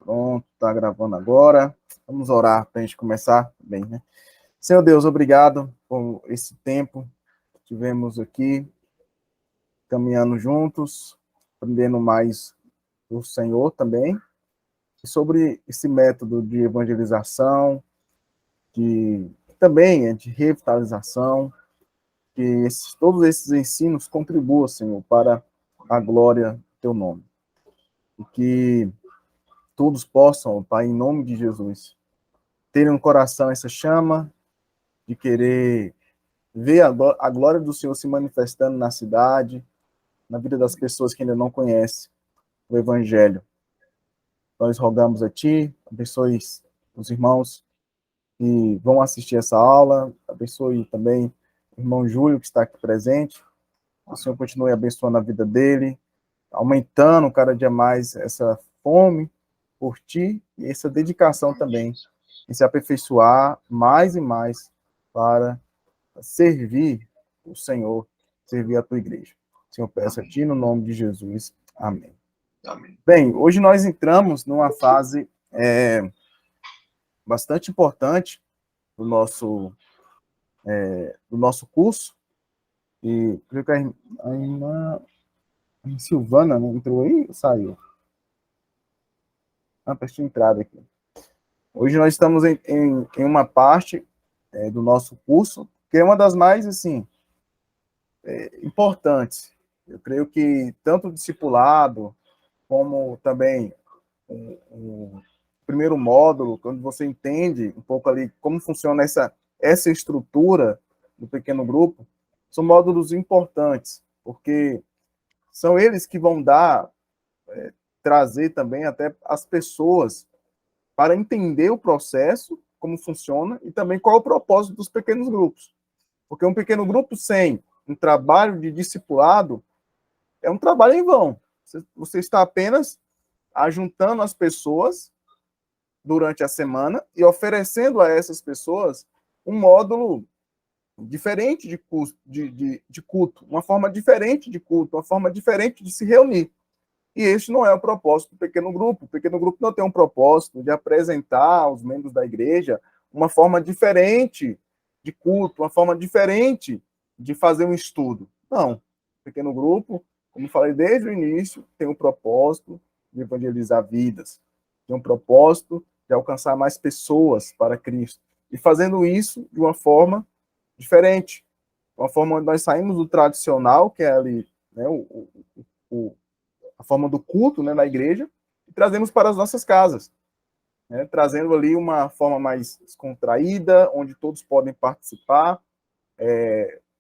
Pronto, tá gravando agora. Vamos orar para a gente começar bem, né? Senhor Deus, obrigado por esse tempo que tivemos aqui, caminhando juntos, aprendendo mais do Senhor também, e sobre esse método de evangelização, de também de revitalização, que todos esses ensinos contribuam, Senhor, para a glória do teu nome. E que todos possam, Pai, em nome de Jesus, terem no coração essa chama de querer ver a glória do Senhor se manifestando na cidade, na vida das pessoas que ainda não conhecem o Evangelho. Nós rogamos a Ti, abençoe os irmãos que vão assistir essa aula, abençoe também o irmão Júlio, que está aqui presente, que o Senhor continue abençoando a vida dele, aumentando cada dia mais essa fome por Ti e essa dedicação também em se aperfeiçoar mais e mais para servir o Senhor, servir a Tua igreja. Senhor, peço a Ti no nome de Jesus. Amém. Amém. Bem, hoje nós entramos numa fase bastante importante do nosso curso, e creio que a irmã Silvana não entrou aí ou saiu? Deixa eu entrar aqui. Hoje nós estamos em uma parte do nosso curso, que é uma das mais, assim, importantes. Eu creio que tanto o discipulado, como também o primeiro módulo, quando você entende um pouco ali como funciona essa estrutura do pequeno grupo, são módulos importantes, porque são eles que vão trazer também até as pessoas para entender o processo, como funciona, e também qual é o propósito dos pequenos grupos. Porque um pequeno grupo sem um trabalho de discipulado é um trabalho em vão. Você está apenas ajuntando as pessoas durante a semana e oferecendo a essas pessoas um módulo diferente de culto, uma forma diferente de culto, uma forma diferente de se reunir. E este não é o propósito do pequeno grupo. O pequeno grupo não tem um propósito de apresentar aos membros da igreja uma forma diferente de culto, uma forma diferente de fazer um estudo. Não. O pequeno grupo, como falei desde o início, tem um propósito de evangelizar vidas, tem um propósito de alcançar mais pessoas para Cristo. E fazendo isso de uma forma diferente, uma forma onde nós saímos do tradicional, que é ali, né, a forma do culto, né, na igreja, e trazemos para as nossas casas, né, trazendo ali uma forma mais descontraída, onde todos podem participar.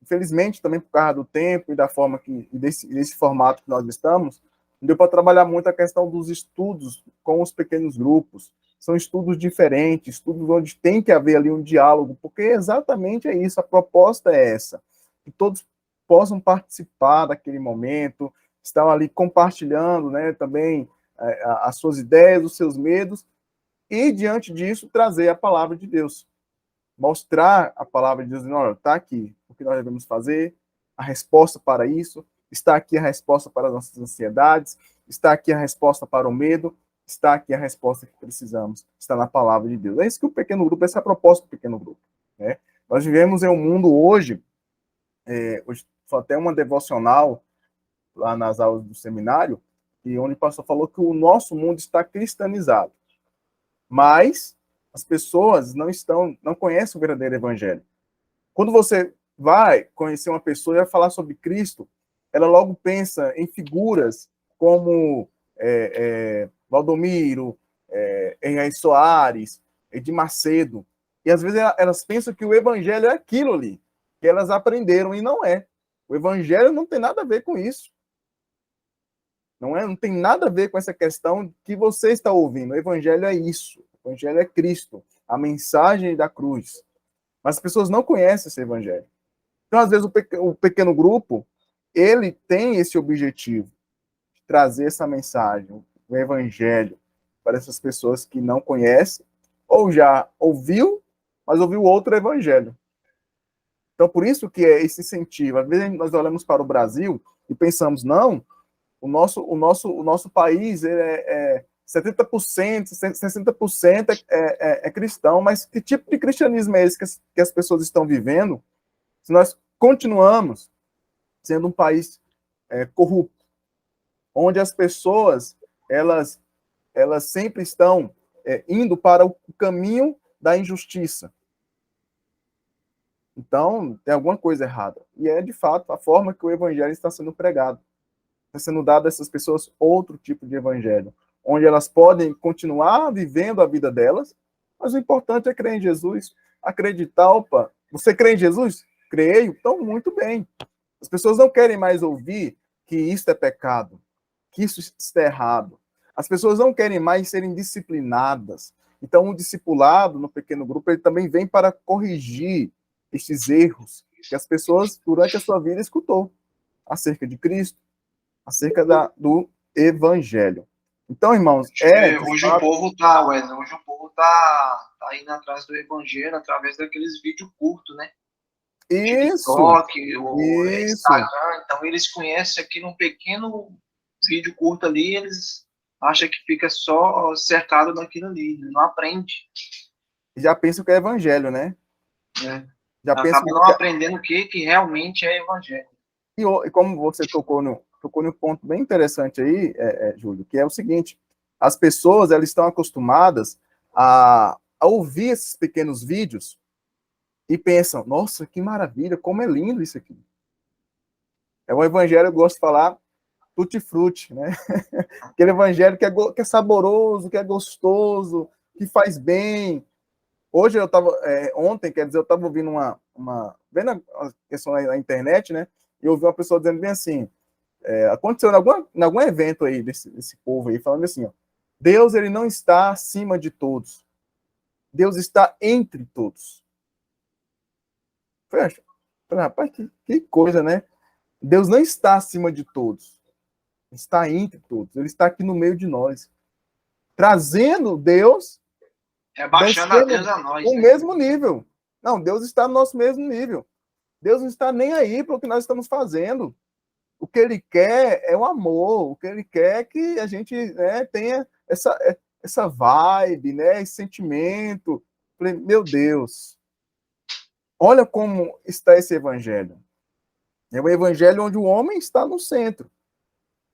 Infelizmente, também por causa do tempo e da forma desse formato que nós estamos, não deu para trabalhar muito a questão dos estudos com os pequenos grupos. São estudos diferentes, estudos onde tem que haver ali um diálogo, porque exatamente é isso, a proposta é essa, que todos possam participar daquele momento, estão ali compartilhando, né, também as suas ideias, os seus medos, e diante disso trazer a palavra de Deus. Mostrar a palavra de Deus, olha, está aqui o que nós devemos fazer, a resposta para isso, está aqui a resposta para as nossas ansiedades, está aqui a resposta para o medo, está aqui a resposta que precisamos, está na palavra de Deus. É isso que o pequeno grupo, essa é a proposta do pequeno grupo. Né? Nós vivemos em um mundo hoje só tem uma devocional lá nas aulas do seminário, e onde o pastor falou que o nosso mundo está cristianizado. Mas as pessoas não conhecem o verdadeiro evangelho. Quando você vai conhecer uma pessoa e vai falar sobre Cristo, ela logo pensa em figuras como Valdomiro, Henrique Soares, Edir Macedo. E às vezes elas pensam que o evangelho é aquilo ali, que elas aprenderam, e não é. O evangelho não tem nada a ver com isso. Não tem nada a ver com essa questão que você está ouvindo. O evangelho é isso. O evangelho é Cristo, a mensagem da cruz. Mas as pessoas não conhecem esse evangelho. Então, às vezes, o pequeno grupo, ele tem esse objetivo de trazer essa mensagem, o evangelho, para essas pessoas que não conhecem, ou já ouviu, mas ouviu outro evangelho. Então, por isso que é esse incentivo. Às vezes, nós olhamos para o Brasil e pensamos, não, o nosso país 70%, 60% é cristão, mas que tipo de cristianismo é esse que as pessoas estão vivendo se nós continuamos sendo um país corrupto, onde as pessoas, elas sempre estão indo para o caminho da injustiça. Então, tem alguma coisa errada. E é, de fato, a forma que o evangelho está sendo pregado. Está sendo dado a essas pessoas outro tipo de evangelho, onde elas podem continuar vivendo a vida delas, mas o importante é crer em Jesus, acreditar, opa, você crê em Jesus? Creio, então muito bem. As pessoas não querem mais ouvir que isso é pecado, que isso está errado. As pessoas não querem mais serem disciplinadas. Então, o discipulado no pequeno grupo, ele também vem para corrigir estes erros que as pessoas, durante a sua vida, escutou acerca de Cristo, acerca do evangelho. Então, irmãos, hoje o povo tá, Wesley, hoje o povo tá indo atrás do evangelho através daqueles vídeos curtos, né? Isso, TikTok, o isso. Instagram, então eles conhecem aqui num pequeno vídeo curto ali, eles acham que fica só cercado naquilo ali, não aprende. Já pensam que é evangelho, né? Já Acaba não aprendendo o que realmente é evangelho. E como você tocou no ponto bem interessante aí, Júlio, que é o seguinte: as pessoas, elas estão acostumadas a ouvir esses pequenos vídeos e pensam, nossa, que maravilha, como é lindo isso aqui. É um evangelho, eu gosto de falar, tutti-frutti, né? Aquele evangelho que é saboroso, que é gostoso, que faz bem. Hoje eu estava, ontem, quer dizer, eu estava ouvindo vendo a questão na internet, né? E eu ouvi uma pessoa dizendo bem assim, aconteceu em algum evento aí desse povo aí, falando assim, ó, Deus, ele não está acima de todos. Deus está entre todos. Falei, rapaz, que coisa, né? Deus não está acima de todos. Está entre todos. Ele está aqui no meio de nós. Trazendo Deus, baixando a Deus a nós. O mesmo nível. Não, Deus está no nosso mesmo nível. Deus não está nem aí para o que nós estamos fazendo. O que ele quer é o amor. O que ele quer é que a gente, né, tenha essa vibe, né, esse sentimento. Meu Deus, olha como está esse evangelho. É o evangelho onde o homem está no centro.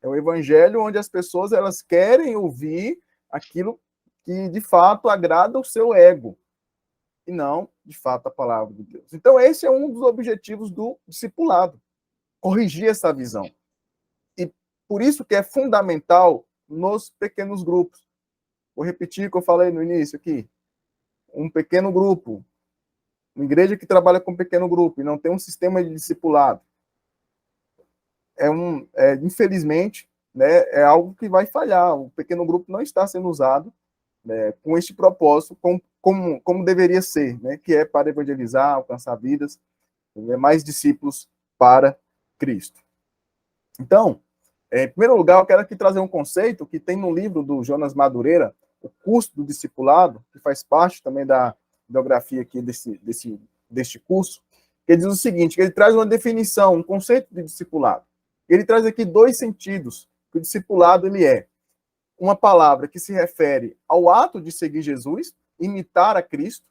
É o evangelho onde as pessoas, elas querem ouvir aquilo que de fato agrada o seu ego e não, de fato, a palavra de Deus. Então, esse é um dos objetivos do discipulado, corrigir essa visão. E por isso que é fundamental nos pequenos grupos. Vou repetir o que eu falei no início aqui. Um pequeno grupo, uma igreja que trabalha com um pequeno grupo e não tem um sistema de discipulado, infelizmente, né, é algo que vai falhar. O pequeno grupo não está sendo usado, né, com este propósito, como deveria ser, né, que é para evangelizar, alcançar vidas, mais discípulos para Cristo. Então, em primeiro lugar, eu quero aqui trazer um conceito que tem no livro do Jonas Madureira, O Curso do Discipulado, que faz parte também da biografia aqui deste curso, que ele diz o seguinte, que ele traz uma definição, um conceito de discipulado. Ele traz aqui dois sentidos que o discipulado ele é. Uma palavra que se refere ao ato de seguir Jesus, imitar a Cristo.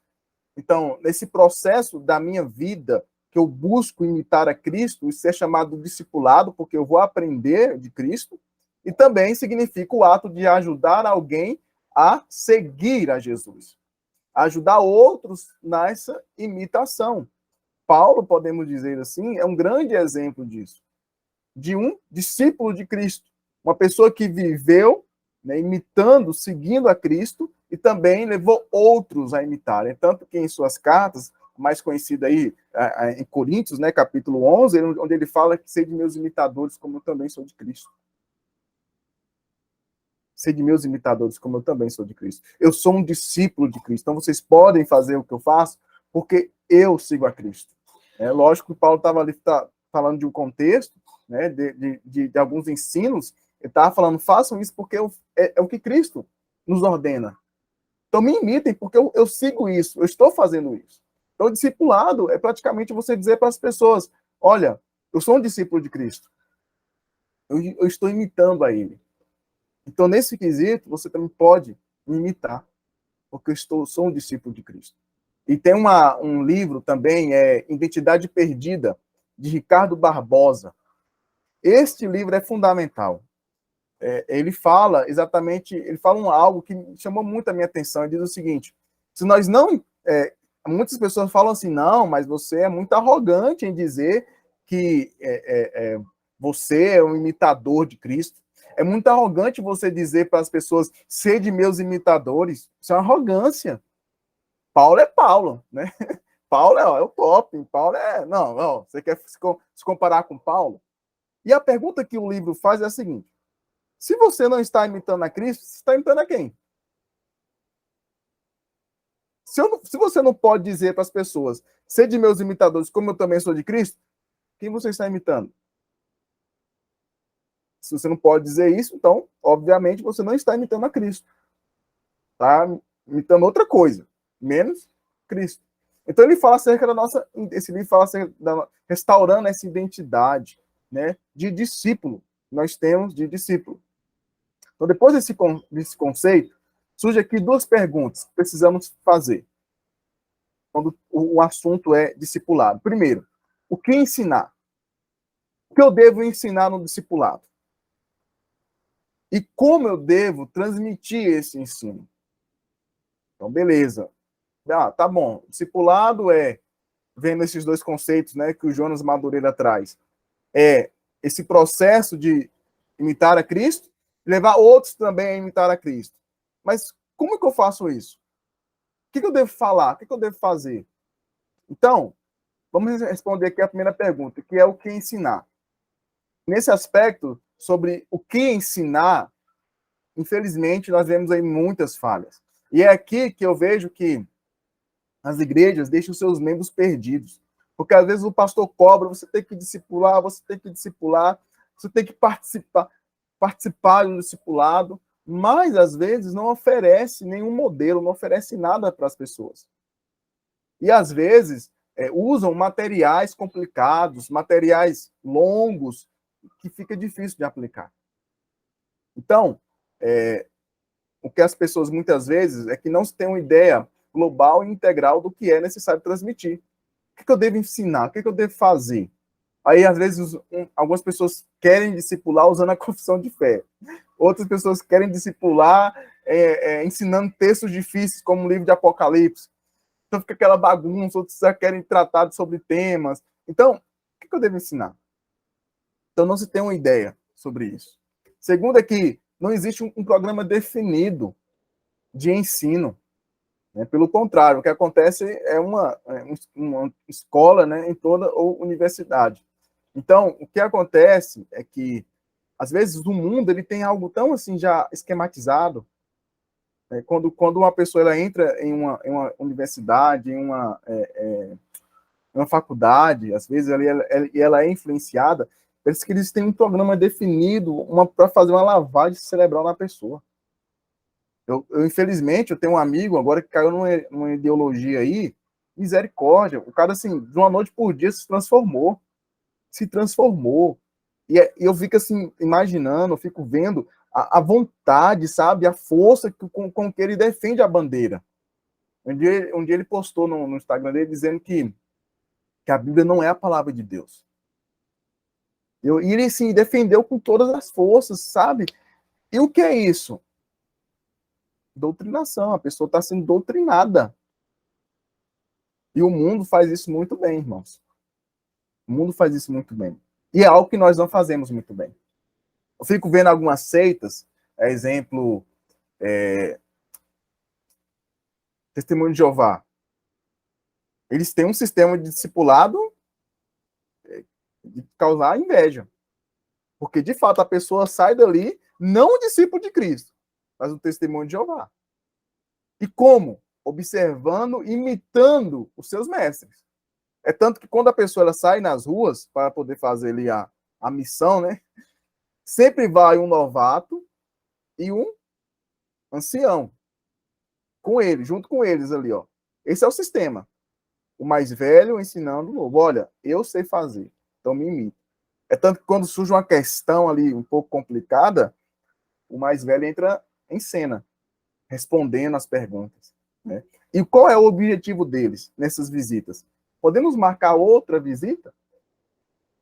Então, nesse processo da minha vida, que eu busco imitar a Cristo, isso é chamado discipulado, porque eu vou aprender de Cristo, e também significa o ato de ajudar alguém a seguir a Jesus, ajudar outros nessa imitação. Paulo, podemos dizer assim, é um grande exemplo disso, de um discípulo de Cristo, uma pessoa que viveu, né, imitando, seguindo a Cristo, e também levou outros a imitarem. Tanto que em suas cartas, mais conhecida aí em Coríntios, né, capítulo 11, onde ele fala que sede meus imitadores, como eu também sou de Cristo. Sede meus imitadores, como eu também sou de Cristo. Eu sou um discípulo de Cristo. Então vocês podem fazer o que eu faço, porque eu sigo a Cristo. É lógico que Paulo estava ali falando de um contexto, né, de alguns ensinos. Ele estava falando, façam isso porque é o que Cristo nos ordena. Então me imitem, porque eu sigo isso, eu estou fazendo isso. Então o discipulado é praticamente você dizer para as pessoas, olha, eu sou um discípulo de Cristo. Eu estou imitando a ele. Então, nesse quesito, você também pode me imitar, porque eu sou um discípulo de Cristo. E tem um livro também, Identidade Perdida, de Ricardo Barbosa. Este livro é fundamental. Ele fala exatamente, algo que chamou muito a minha atenção. Ele diz o seguinte: se nós não, muitas pessoas falam assim, não, mas você é muito arrogante em dizer que você é um imitador de Cristo. É muito arrogante você dizer para as pessoas, sede meus imitadores. Isso é uma arrogância. Paulo é Paulo, né? Paulo é o top. Paulo é. Não, você quer se comparar com Paulo? E a pergunta que o livro faz é a seguinte: se você não está imitando a Cristo, você está imitando a quem? Se você não pode dizer para as pessoas, sede meus imitadores, como eu também sou de Cristo, quem você está imitando? Se você não pode dizer isso, então, obviamente, você não está imitando a Cristo. Está imitando outra coisa, menos Cristo. Então, ele fala acerca da nossa. Esse livro fala acerca restaurando essa identidade, né, de discípulo. Nós temos de discípulo. Então, depois desse conceito, surge aqui duas perguntas que precisamos fazer quando o assunto é discipulado. Primeiro, o que ensinar? O que eu devo ensinar no discipulado? E como eu devo transmitir esse ensino? Então, beleza. Tá bom. Discipulado vendo esses dois conceitos, né, que o Jonas Madureira traz, esse processo de imitar a Cristo, levar outros também a imitar a Cristo. Mas como é que eu faço isso? O que eu devo falar? O que eu devo fazer? Então, vamos responder aqui a primeira pergunta, que é o que ensinar. Nesse aspecto, sobre o que ensinar, infelizmente, nós vemos aí muitas falhas. E é aqui que eu vejo que as igrejas deixam seus membros perdidos. Porque às vezes o pastor cobra, você tem que discipular, você tem que participar do discipulado, mas às vezes não oferece nenhum modelo, não oferece nada para as pessoas. E às vezes usam materiais complicados, materiais longos, que fica difícil de aplicar. Então, o que as pessoas muitas vezes é que não se tem uma ideia global e integral do que é necessário transmitir. O que eu devo ensinar? O que eu devo fazer? Aí, às vezes, algumas pessoas querem discipular usando a confissão de fé. Outras pessoas querem discipular ensinando textos difíceis, como o livro de Apocalipse. Então, fica aquela bagunça. Outros já querem tratar sobre temas. Então, o que eu devo ensinar? Então, não se tem uma ideia sobre isso. Segundo é que não existe um programa definido de ensino. Né? Pelo contrário, o que acontece é uma escola, né, em toda a universidade. Então, o que acontece é que, às vezes, o mundo ele tem algo tão assim já esquematizado. Né? Quando uma pessoa ela entra em uma universidade, em uma faculdade, às vezes ela é influenciada, parece que eles têm um programa definido para fazer uma lavagem cerebral na pessoa. Infelizmente, eu tenho um amigo agora que caiu numa ideologia aí, misericórdia. O cara, assim, de uma noite por dia se transformou. E eu fico, assim, imaginando, eu fico vendo a vontade, sabe? A força com que ele defende a bandeira. Um dia ele postou no Instagram dele dizendo que a Bíblia não é a palavra de Deus. E ele, assim, defendeu com todas as forças, sabe? E o que é isso? Doutrinação. A pessoa está sendo doutrinada. E o mundo faz isso muito bem, irmãos. O mundo faz isso muito bem. E é algo que nós não fazemos muito bem. Eu fico vendo algumas seitas, exemplo, Testemunho de Jeová. Eles têm um sistema de discipulado de causar inveja. Porque, de fato, a pessoa sai dali não um discípulo de Cristo, mas um testemunho de Jeová. E como? Observando, imitando os seus mestres. É tanto que quando a pessoa ela sai nas ruas para poder fazer ali a missão, né? Sempre vai um novato e um ancião com ele, junto com eles ali, ó. Esse é o sistema. O mais velho ensinando o novo. Olha, eu sei fazer, então me imita. É tanto que quando surge uma questão ali um pouco complicada, o mais velho entra em cena, respondendo as perguntas, né? E qual é o objetivo deles nessas visitas? Podemos marcar outra visita?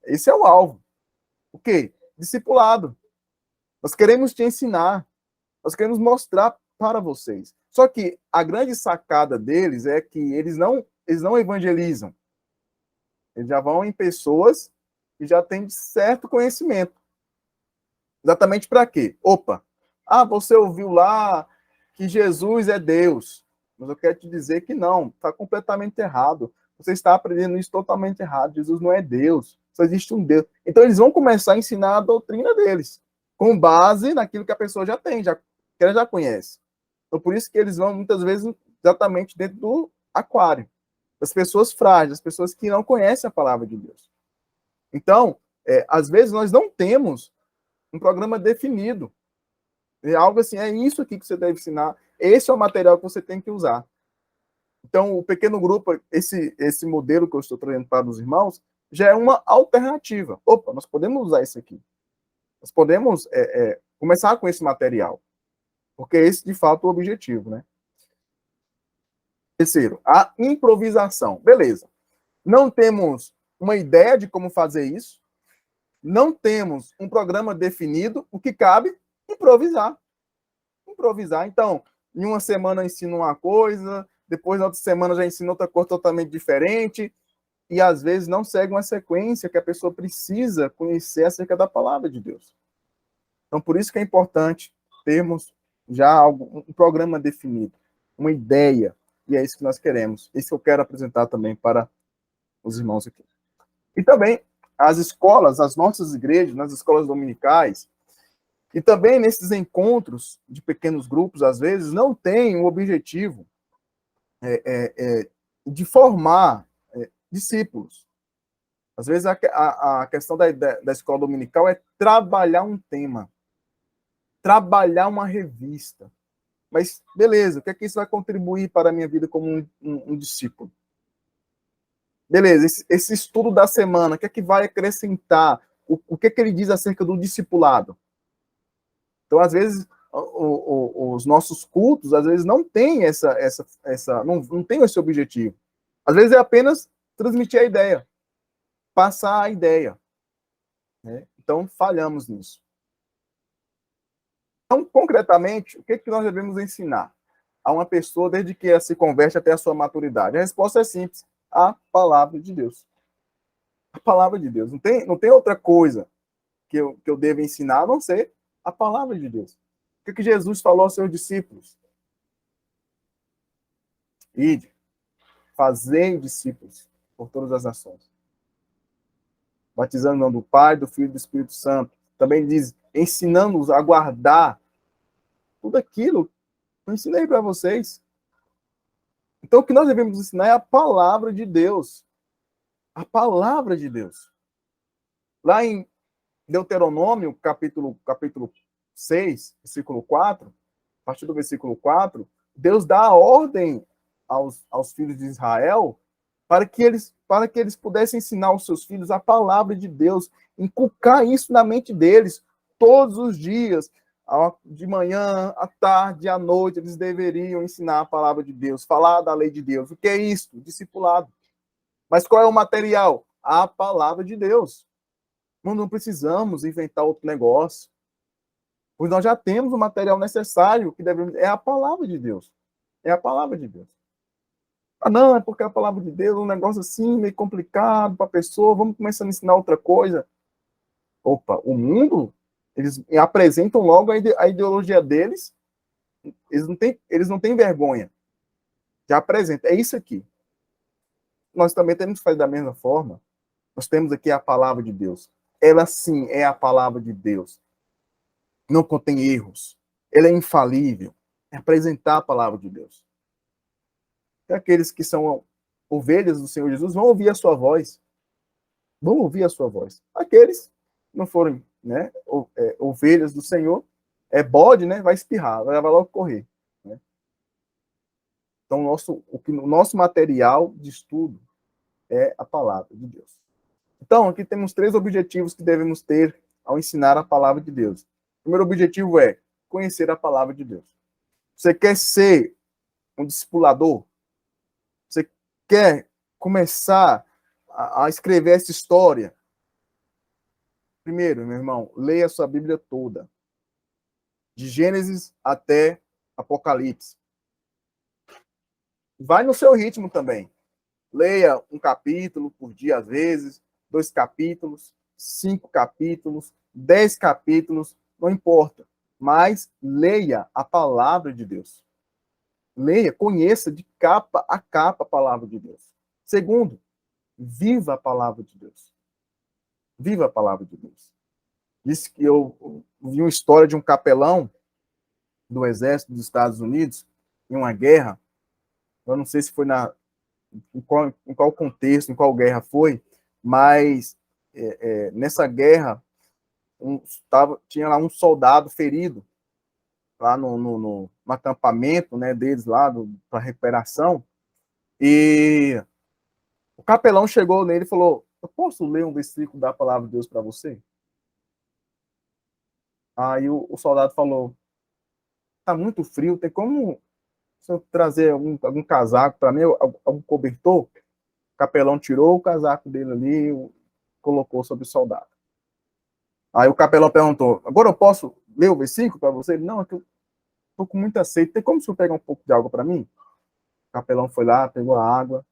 Esse é o alvo. O quê? Discipulado. Nós queremos te ensinar. Nós queremos mostrar para vocês. Só que a grande sacada deles é que eles não evangelizam. Eles já vão em pessoas que já têm certo conhecimento. Exatamente para quê? Opa, você ouviu lá que Jesus é Deus. Mas eu quero te dizer que não, está completamente errado. Você está aprendendo isso totalmente errado. Jesus não é Deus, só existe um Deus. Então eles vão começar a ensinar a doutrina deles, com base naquilo que a pessoa já tem, que ela já conhece. Então por isso que eles vão muitas vezes exatamente dentro do aquário. Das pessoas frágeis, das pessoas que não conhecem a palavra de Deus. Então, às vezes nós não temos um programa definido. É algo assim, é isso aqui que você deve ensinar, esse é o material que você tem que usar. Então, o pequeno grupo, esse modelo que eu estou trazendo para os irmãos, já é uma alternativa. Opa, nós podemos usar isso aqui. Nós podemos começar com esse material. Porque esse, de fato, é o objetivo, né? Terceiro, a improvisação. Beleza. Não temos uma ideia de como fazer isso. Não temos um programa definido. O que cabe? Improvisar. Improvisar. Então, em uma semana eu ensino uma coisa, depois na outra semana já ensino outra coisa totalmente diferente, e às vezes não segue uma sequência que a pessoa precisa conhecer acerca da palavra de Deus. Então, por isso que é importante termos já um programa definido, uma ideia, e é isso que nós queremos. Isso que eu quero apresentar também para os irmãos aqui. E também as escolas, as nossas igrejas, nas escolas dominicais, e também nesses encontros de pequenos grupos, às vezes, não tem o objetivo de formar discípulos. Às vezes, a questão da escola dominical é trabalhar um tema, trabalhar uma revista. Mas, beleza, o que é que isso vai contribuir para a minha vida como um discípulo? Beleza, esse estudo da semana, o que é que vai acrescentar? O que é que ele diz acerca do discipulado? Então, às vezes, os nossos cultos, às vezes, não tem não tem esse objetivo. Às vezes é apenas transmitir a ideia, passar a ideia, né? Então, falhamos nisso. Então, concretamente, o que nós devemos ensinar a uma pessoa desde que ela se converte até a sua maturidade? A resposta é simples: a palavra de Deus. A palavra de Deus. Não tem outra coisa que eu devo ensinar a não ser a palavra de Deus. O que Jesus falou aos seus discípulos? Ide, fazei discípulos por todas as nações, batizando em nome do Pai, do Filho e do Espírito Santo. Também diz, ensinando-os a guardar tudo aquilo que eu ensinei para vocês. Então, o que nós devemos ensinar é a palavra de Deus. A palavra de Deus. Lá em Deuteronômio, capítulo 6, versículo 4, a partir do versículo 4, Deus dá a ordem aos filhos de Israel para que eles pudessem ensinar aos seus filhos a palavra de Deus, inculcar isso na mente deles todos os dias, de manhã, à tarde, à noite, eles deveriam ensinar a palavra de Deus, falar da lei de Deus. O que é isso? Discipulado. Mas qual é o material? A palavra de Deus. Não precisamos inventar outro negócio, pois nós já temos o material necessário, que é a palavra de Deus. É a palavra de Deus. Não, é porque a palavra de Deus é um negócio assim, meio complicado para a pessoa, vamos começar a ensinar outra coisa. Opa, o mundo, eles apresentam logo a ideologia deles, eles não têm vergonha. Já apresenta, é isso aqui. Nós também temos que fazer da mesma forma. Nós temos aqui a palavra de Deus. Ela sim é a palavra de Deus. Não contém erros. Ela é infalível. É apresentar a palavra de Deus. E aqueles que são ovelhas do Senhor Jesus vão ouvir a sua voz. Vão ouvir a sua voz. Aqueles que não forem, né, ovelhas do Senhor, bode, né, vai espirrar, vai logo correr. Né? Então, o nosso material de estudo é a palavra de Deus. Então, aqui temos 3 objetivos que devemos ter ao ensinar a palavra de Deus. O primeiro objetivo é conhecer a palavra de Deus. Você quer ser um discipulador? Você quer começar a escrever essa história? Primeiro, meu irmão, leia a sua Bíblia toda. De Gênesis até Apocalipse. Vai no seu ritmo também. Leia um capítulo por dia, às vezes, 2 capítulos, 5 capítulos, 10 capítulos, não importa. Mas leia a palavra de Deus. Leia, conheça de capa a capa a palavra de Deus. Segundo, viva a palavra de Deus. Viva a palavra de Deus. Disse que eu vi uma história de um capelão do exército dos Estados Unidos em uma guerra. Eu não sei se foi em qual contexto, em qual guerra foi, mas nessa guerra tinha lá um soldado ferido lá no acampamento, né, deles lá para recuperação, e o capelão chegou nele e falou: eu posso ler um versículo da palavra de Deus para você? Aí o soldado falou: tá muito frio, tem como se eu trazer algum casaco para mim, algum cobertor? O capelão tirou o casaco dele ali e colocou sobre o soldado. Aí o capelão perguntou: agora eu posso ler o versículo para você? Ele: não, é que eu tô com muita sede, tem como o senhor pegar um pouco de água para mim? O capelão foi lá, pegou a água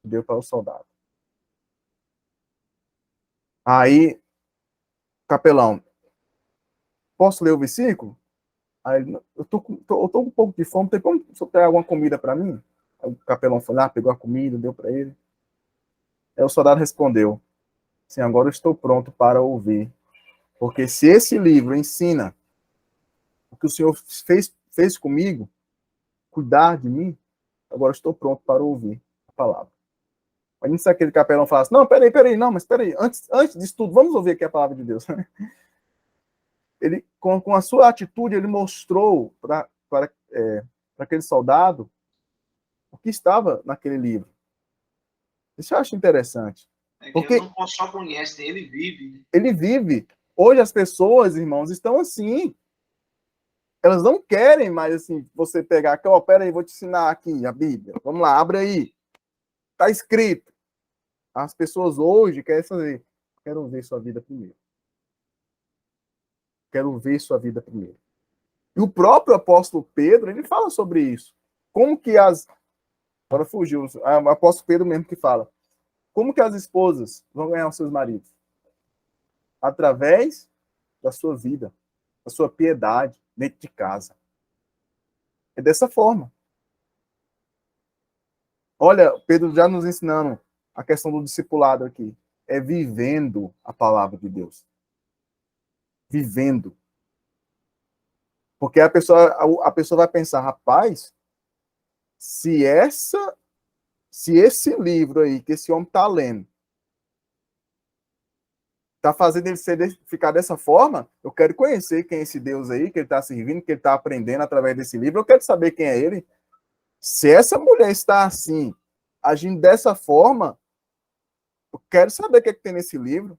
e deu para o soldado. Aí, capelão: posso ler o versículo? Aí ele: eu tô com um pouco de fome, tem como o senhor pegar alguma comida para mim? Aí o capelão foi lá, pegou a comida, deu para ele. Aí o soldado respondeu: sim, agora eu estou pronto para ouvir. Porque se esse livro ensina o que o Senhor fez comigo, cuidar de mim, agora eu estou pronto para ouvir a palavra. Mas se aquele capelão falasse: não, peraí, não, mas peraí, antes disso tudo, vamos ouvir aqui a palavra de Deus. Ele, com a sua atitude, ele mostrou para aquele soldado o que estava naquele livro. Isso eu acho interessante. Porque ele não só conhece, ele vive. Né? Ele vive. Hoje as pessoas, irmãos, estão assim. Elas não querem mais, assim, você pegar aqui, ó, pera aí, vou te ensinar aqui a Bíblia. Vamos lá, abre aí. Está escrito. As pessoas hoje querem fazer: quero ver sua vida primeiro. Quero ver sua vida primeiro. E o próprio apóstolo Pedro, ele fala sobre isso. Como que agora fugiu, o apóstolo Pedro mesmo que fala. Como que as esposas vão ganhar os seus maridos? Através da sua vida, da sua piedade dentro de casa. É dessa forma. Olha, Pedro já nos ensinando a questão do discipulado aqui. É vivendo a palavra de Deus. Vivendo. Porque a pessoa vai pensar: rapaz, se esse livro aí que esse homem está lendo está fazendo ele ficar dessa forma, eu quero conhecer quem é esse Deus aí, que ele está servindo, que ele está aprendendo através desse livro, eu quero saber quem é ele. Se essa mulher está assim, agindo dessa forma, eu quero saber o que tem nesse livro.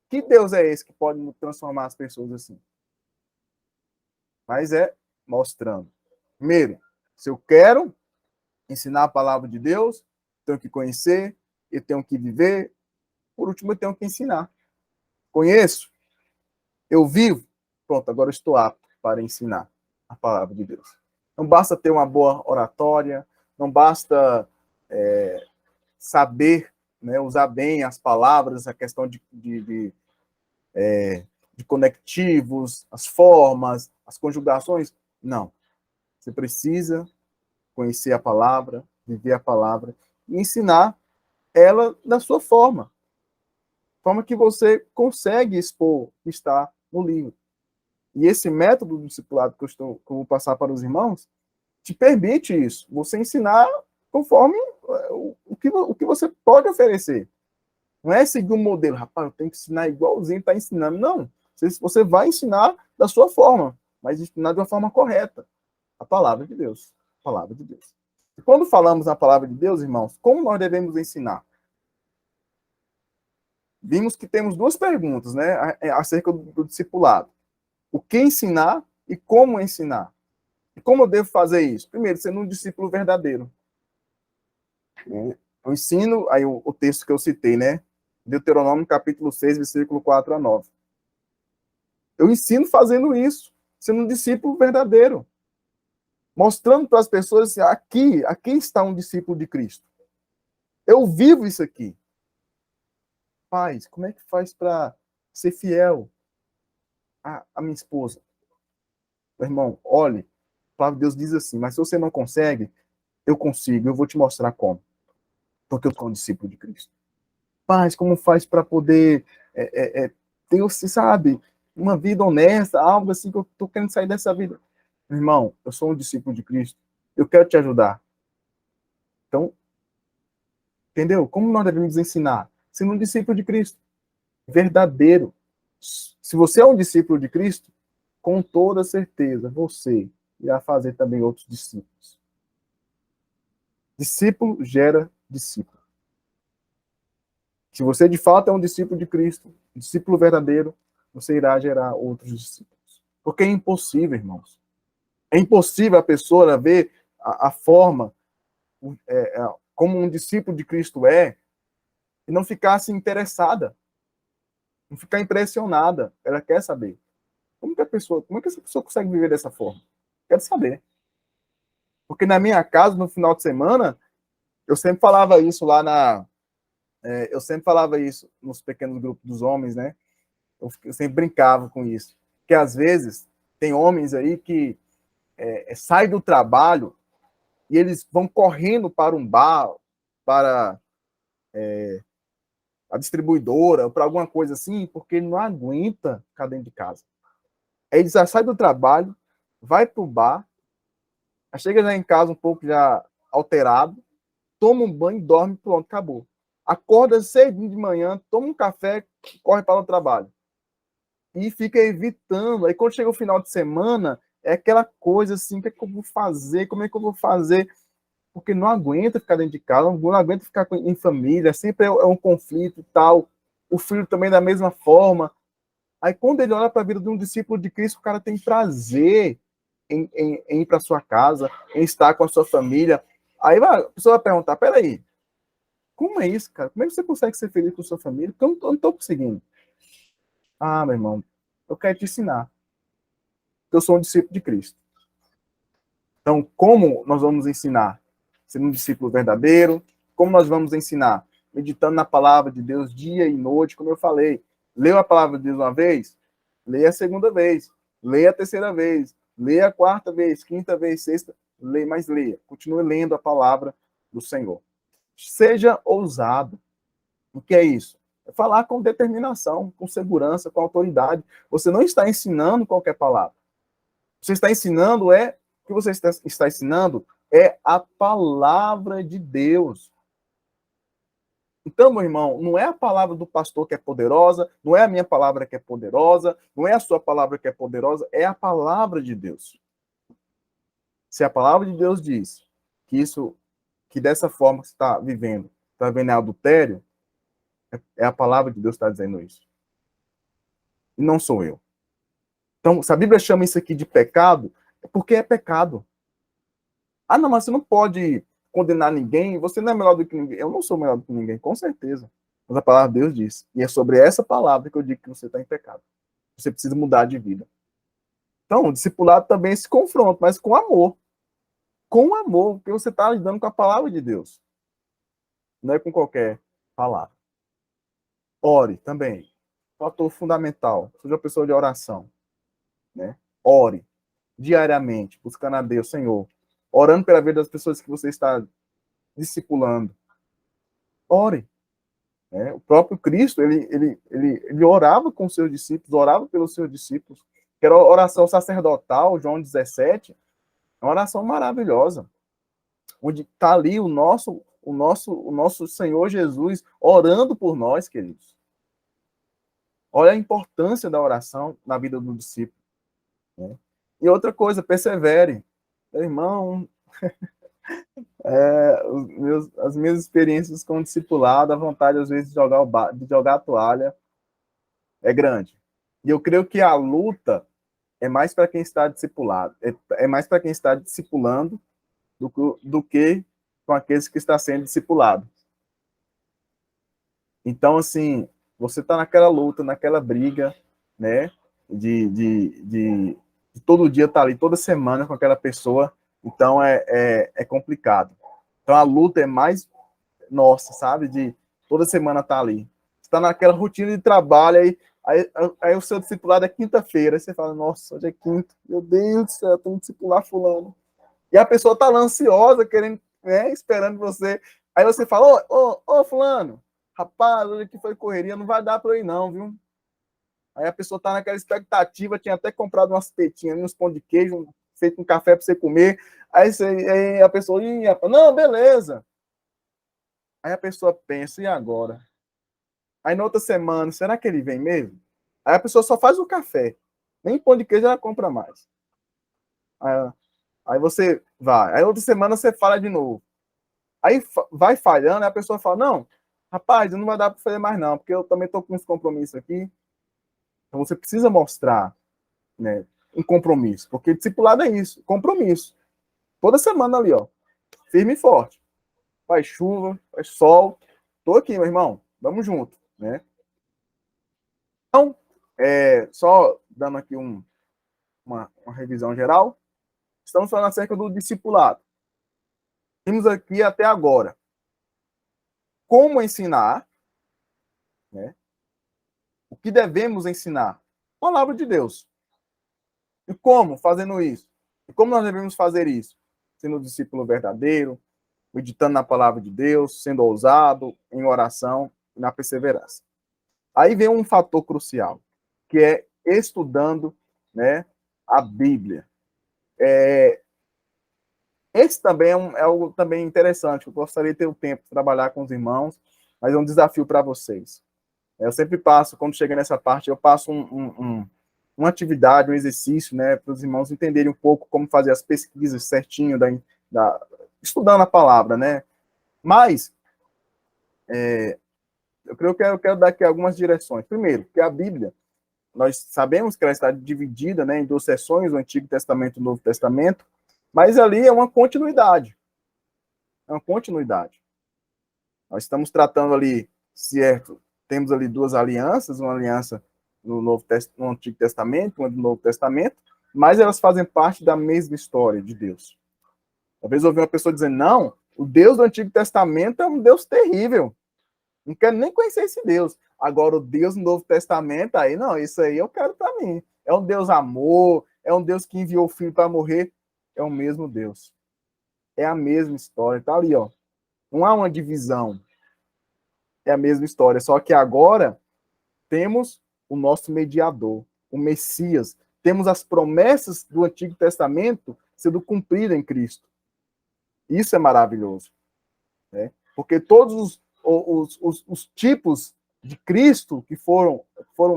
Que Deus é esse que pode transformar as pessoas assim? Mas é mostrando. Primeiro, se eu quero ensinar a palavra de Deus, tenho que conhecer, eu tenho que viver. Por último, eu tenho que ensinar. Conheço, eu vivo, pronto, agora eu estou apto para ensinar a palavra de Deus. Não basta ter uma boa oratória, não basta saber, né, usar bem as palavras, a questão de conectivos, as formas, as conjugações. Não. Você precisa conhecer a palavra, viver a palavra e ensinar ela da sua forma que você consegue expor o que está no livro. E esse método do discipulado que eu vou passar para os irmãos te permite isso, você ensinar conforme o que você pode oferecer. Não é seguir um modelo: rapaz, eu tenho que ensinar igualzinho está ensinando. Não. Você vai ensinar da sua forma, mas ensinar de uma forma correta. A palavra de Deus. A palavra de Deus. E quando falamos na palavra de Deus, irmãos, como nós devemos ensinar? Vimos que temos 2 perguntas, né, acerca do discipulado. O que ensinar E como ensinar? E como eu devo fazer isso? Primeiro, sendo um discípulo verdadeiro. Eu ensino, aí o texto que eu citei, né? Deuteronômio, capítulo 6, versículo 4 a 9. Eu ensino fazendo isso, sendo um discípulo verdadeiro. Mostrando para as pessoas assim, aqui está um discípulo de Cristo. Eu vivo isso aqui. Paz, como é que faz para ser fiel à minha esposa? Meu irmão, olhe, a palavra de Deus diz assim, mas se você não consegue, eu consigo, eu vou te mostrar como. Porque eu sou um discípulo de Cristo. Paz, como faz para poder ter, você sabe, uma vida honesta, algo assim que eu estou querendo sair dessa vida. Meu irmão, eu sou um discípulo de Cristo, eu quero te ajudar. Então, entendeu? Como nós devemos ensinar? Sendo um discípulo de Cristo, verdadeiro. Se você é um discípulo de Cristo, com toda certeza, você irá fazer também outros discípulos. Discípulo gera discípulo. Se você de fato é um discípulo de Cristo, um discípulo verdadeiro, você irá gerar outros discípulos. Porque é impossível, irmãos. É impossível a pessoa ver a forma como um discípulo de Cristo é e não ficar assim interessada, não ficar impressionada. Ela quer saber. Como é que essa pessoa consegue viver dessa forma? Quero saber. Porque na minha casa, no final de semana, eu sempre falava isso eu sempre falava isso nos pequenos grupos dos homens, né? Eu sempre brincava com isso. Que às vezes tem homens aí que saem do trabalho e eles vão correndo para um bar, para a distribuidora, ou para alguma coisa assim, porque ele não aguenta ficar dentro de casa. Aí ele já sai do trabalho, vai para o bar, chega já em casa um pouco já alterado, toma um banho, dorme, pronto, acabou. Acorda cedinho de manhã, toma um café, corre para o trabalho. E fica evitando. Aí quando chega o final de semana, é aquela coisa assim, o que é que eu vou fazer? Como é que eu vou fazer? Porque não aguenta ficar dentro de casa, não aguenta ficar em família, sempre é um conflito e tal. O filho também da mesma forma. Aí quando ele olha para a vida de um discípulo de Cristo, o cara tem prazer em ir para sua casa, em estar com a sua família. Aí a pessoa vai perguntar, peraí, como é isso, cara? Como é que você consegue ser feliz com a sua família? Porque eu não estou conseguindo. Ah, meu irmão, eu quero te ensinar. Eu sou um discípulo de Cristo. Então, como nós vamos ensinar? Sendo um discípulo verdadeiro. Como nós vamos ensinar? Meditando na palavra de Deus dia e noite, como eu falei. Leu a palavra de Deus uma vez? Leia a segunda vez. Leia a terceira vez. Leia a quarta vez, quinta vez, sexta. Leia, mas leia. Continue lendo a palavra do Senhor. Seja ousado. O que é isso? É falar com determinação, com segurança, com autoridade. Você não está ensinando qualquer palavra. Você está ensinando o que você está ensinando é a palavra de Deus. Então, meu irmão, não é a palavra do pastor que é poderosa, não é a minha palavra que é poderosa, não é a sua palavra que é poderosa, é a palavra de Deus. Se a palavra de Deus diz que dessa forma que você está vivendo é adultério, é a palavra de Deus que está dizendo isso. E não sou eu. Então, se a Bíblia chama isso aqui de pecado, é porque é pecado. Ah, não, mas você não pode condenar ninguém, você não é melhor do que ninguém. Eu não sou melhor do que ninguém, com certeza. Mas a palavra de Deus diz. E é sobre essa palavra que eu digo que você está em pecado. Você precisa mudar de vida. Então, o discipulado também é esse confronto, mas com amor. Com amor, porque você está lidando com a palavra de Deus. Não é com qualquer palavra. Ore também. Fator fundamental. Seja uma pessoa de oração. Né? Ore diariamente, buscando a Deus, Senhor. Orando pela vida das pessoas que você está discipulando. Ore. Né? O próprio Cristo, ele orava com os seus discípulos, orava pelos seus discípulos, que era a oração sacerdotal, João 17, é uma oração maravilhosa, onde está ali o nosso Senhor Jesus orando por nós, queridos. Olha a importância da oração na vida do discípulo. Né? E outra coisa, persevere. Meu irmão, as minhas experiências com o discipulado, a vontade, às vezes, de jogar a toalha é grande. E eu creio que a luta é mais para quem está discipulado, é mais para quem está discipulando do que com aqueles que está sendo discipulado. Então, assim, você está naquela luta, naquela briga, né? De todo dia estar ali, toda semana com aquela pessoa. Então, é complicado. Então, a luta é mais nossa, sabe? De toda semana estar ali. Você está naquela rotina de trabalho, aí o seu discipulado é quinta-feira. Aí você fala, nossa, hoje é quinta. Meu Deus do céu, eu tenho que discipular fulano. E a pessoa está lá ansiosa, querendo, né, esperando você. Aí você fala, ô, fulano, rapaz, hoje aqui foi correria, não vai dar para eu ir não, viu? Aí a pessoa tá naquela expectativa, tinha até comprado umas tetinhas, uns pão de queijo, feito um café para você comer. Aí a pessoa, não, beleza. Aí a pessoa pensa, e agora? Aí na outra semana, será que ele vem mesmo? Aí a pessoa só faz o café. Nem pão de queijo ela compra mais. Aí você vai. Aí outra semana você fala de novo. Aí vai falhando, aí a pessoa fala, não, rapaz, não vai dar para fazer mais não, porque eu também estou com uns compromissos aqui. Então você precisa mostrar, né, um compromisso, porque discipulado é isso, compromisso. Toda semana ali, ó, firme e forte. Faz chuva, faz sol, tô aqui, meu irmão, vamos junto, né? Então, só dando aqui uma revisão geral, estamos falando acerca do discipulado. Temos aqui até agora como ensinar, né? O que devemos ensinar? A palavra de Deus. E como? Fazendo isso. E como nós devemos fazer isso? Sendo um discípulo verdadeiro, meditando na palavra de Deus, sendo ousado, em oração e na perseverança. Aí vem um fator crucial, que é estudando, né, a Bíblia. Esse também é algo também interessante. Eu gostaria de ter o tempo de trabalhar com os irmãos, mas é um desafio para vocês. Eu sempre passo, quando chega nessa parte, eu passo uma atividade, um exercício, né, para os irmãos entenderem um pouco como fazer as pesquisas certinho, estudando a palavra, né? Mas, eu quero dar aqui algumas direções. Primeiro, que a Bíblia, nós sabemos que ela está dividida, né, em duas seções, o Antigo Testamento e o Novo Testamento, mas ali é uma continuidade. É uma continuidade. Nós estamos tratando ali, certo, temos ali duas alianças, uma aliança no Antigo Testamento, uma do Novo Testamento, mas elas fazem parte da mesma história de Deus. Talvez eu ouvi uma pessoa dizendo, não, o Deus do Antigo Testamento é um Deus terrível. Não quero nem conhecer esse Deus. Agora, o Deus do Novo Testamento, aí não, isso aí eu quero para mim. É um Deus amor, é um Deus que enviou o filho para morrer. É o mesmo Deus. É a mesma história. Tá ali, ó. Não há uma divisão. É a mesma história. Só que agora temos o nosso mediador, o Messias. Temos as promessas do Antigo Testamento sendo cumpridas em Cristo. Isso é maravilhoso. Né? Porque todos os tipos de Cristo que foram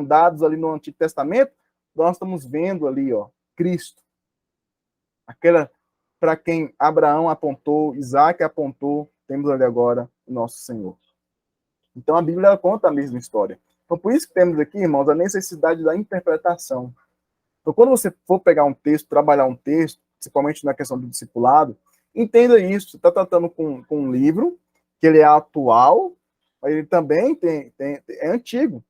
dados ali no Antigo Testamento, nós estamos vendo ali, ó, Cristo. Aquela para quem Abraão apontou, Isaac apontou, temos ali agora o nosso Senhor. Então a Bíblia conta a mesma história. Então por isso que temos aqui, irmãos, a necessidade da interpretação. Então quando você for pegar um texto, trabalhar um texto, principalmente na questão do discipulado, entenda isso. Você está tratando com um livro, que ele é atual, mas ele também é antigo.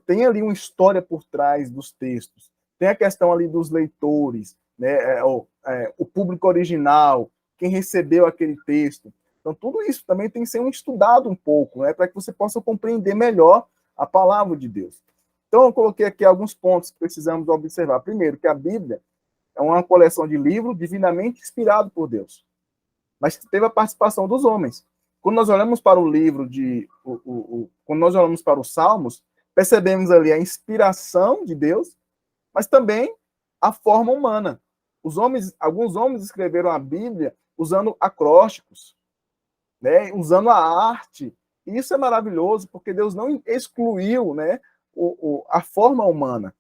Tem ali uma história por trás dos textos. Tem a questão ali dos leitores, né? O público original, quem recebeu aquele texto. Então, tudo isso também tem que ser estudado um pouco, né? Para que você possa compreender melhor a palavra de Deus. Então, eu coloquei aqui alguns pontos que precisamos observar. Primeiro, que a Bíblia é uma coleção de livros divinamente inspirado por Deus, mas teve a participação dos homens. Quando nós olhamos para o livro quando nós olhamos para os Salmos, percebemos ali a inspiração de Deus, mas também a forma humana. Alguns homens escreveram a Bíblia usando acrósticos, né, usando a arte. E isso é maravilhoso, porque Deus não excluiu, né, a forma humana,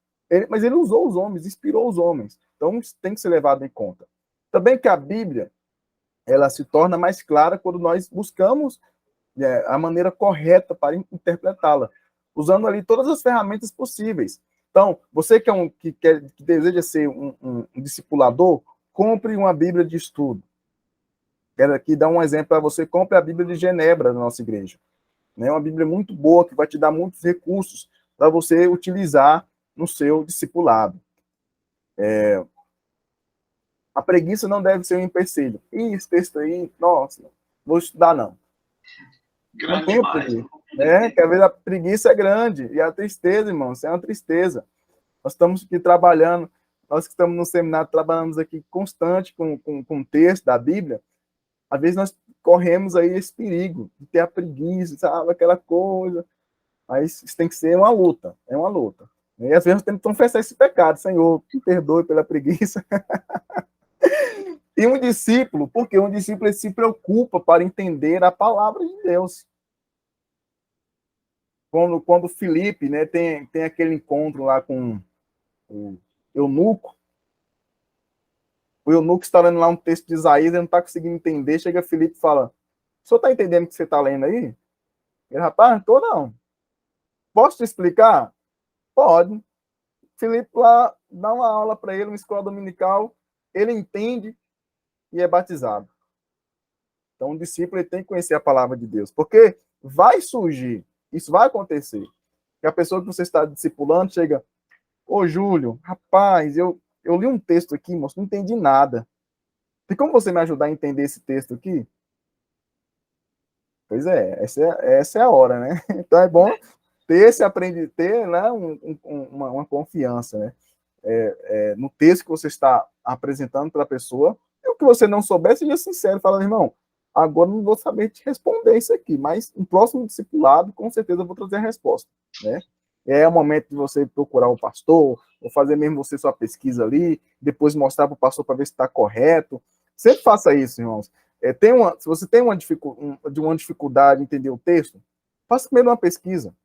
mas ele usou os homens, inspirou os homens. Então, isso tem que ser levado em conta. Também que a Bíblia ela se torna mais clara quando nós buscamos a maneira correta para interpretá-la, usando ali todas as ferramentas possíveis. Então, você que deseja ser um discipulador, compre uma Bíblia de estudo. Quero aqui dar um exemplo para você. Compre a Bíblia de Genebra da nossa igreja. É uma Bíblia muito boa, que vai te dar muitos recursos para você utilizar no seu discipulado. A preguiça não deve ser um empecilho. Esse texto aí, nossa, vou estudar não. Não tem preguiça. Que às vezes a preguiça é grande. E a tristeza, irmãos, é uma tristeza. Nós estamos aqui trabalhando, nós que estamos no seminário, trabalhamos aqui constante com o texto da Bíblia. Às vezes nós corremos aí esse perigo de ter a preguiça, sabe, aquela coisa. Mas isso tem que ser uma luta, é uma luta. E às vezes nós temos que confessar esse pecado, Senhor, me perdoe pela preguiça. E um discípulo, porque um discípulo ele se preocupa para entender a palavra de Deus. Quando Filipe, né, tem aquele encontro lá com o eunuco, está lendo lá um texto de Isaías, ele não está conseguindo entender, chega Filipe e fala, o senhor está entendendo o que você está lendo aí? Ele, rapaz, não estou não. Posso te explicar? Pode. Filipe lá dá uma aula para ele, uma escola dominical, ele entende e é batizado. Então, o discípulo ele tem que conhecer a palavra de Deus, porque vai surgir, isso vai acontecer, que a pessoa que você está discipulando chega, ô Júlio, rapaz, eu li um texto aqui, moço, não entendi nada. Tem como você me ajudar a entender esse texto aqui? Pois é, essa é a hora, né? Então é bom ter né, uma confiança, né? No texto que você está apresentando para a pessoa, e o que você não souber, seja sincero, falando, irmão, agora não vou saber te responder isso aqui, mas no próximo discipulado, com certeza eu vou trazer a resposta, né? É o momento de você procurar o pastor, ou fazer mesmo você sua pesquisa ali, depois mostrar para o pastor para ver se está correto. Sempre faça isso, irmãos. Se você tem uma dificuldade em entender o texto, faça primeiro uma pesquisa.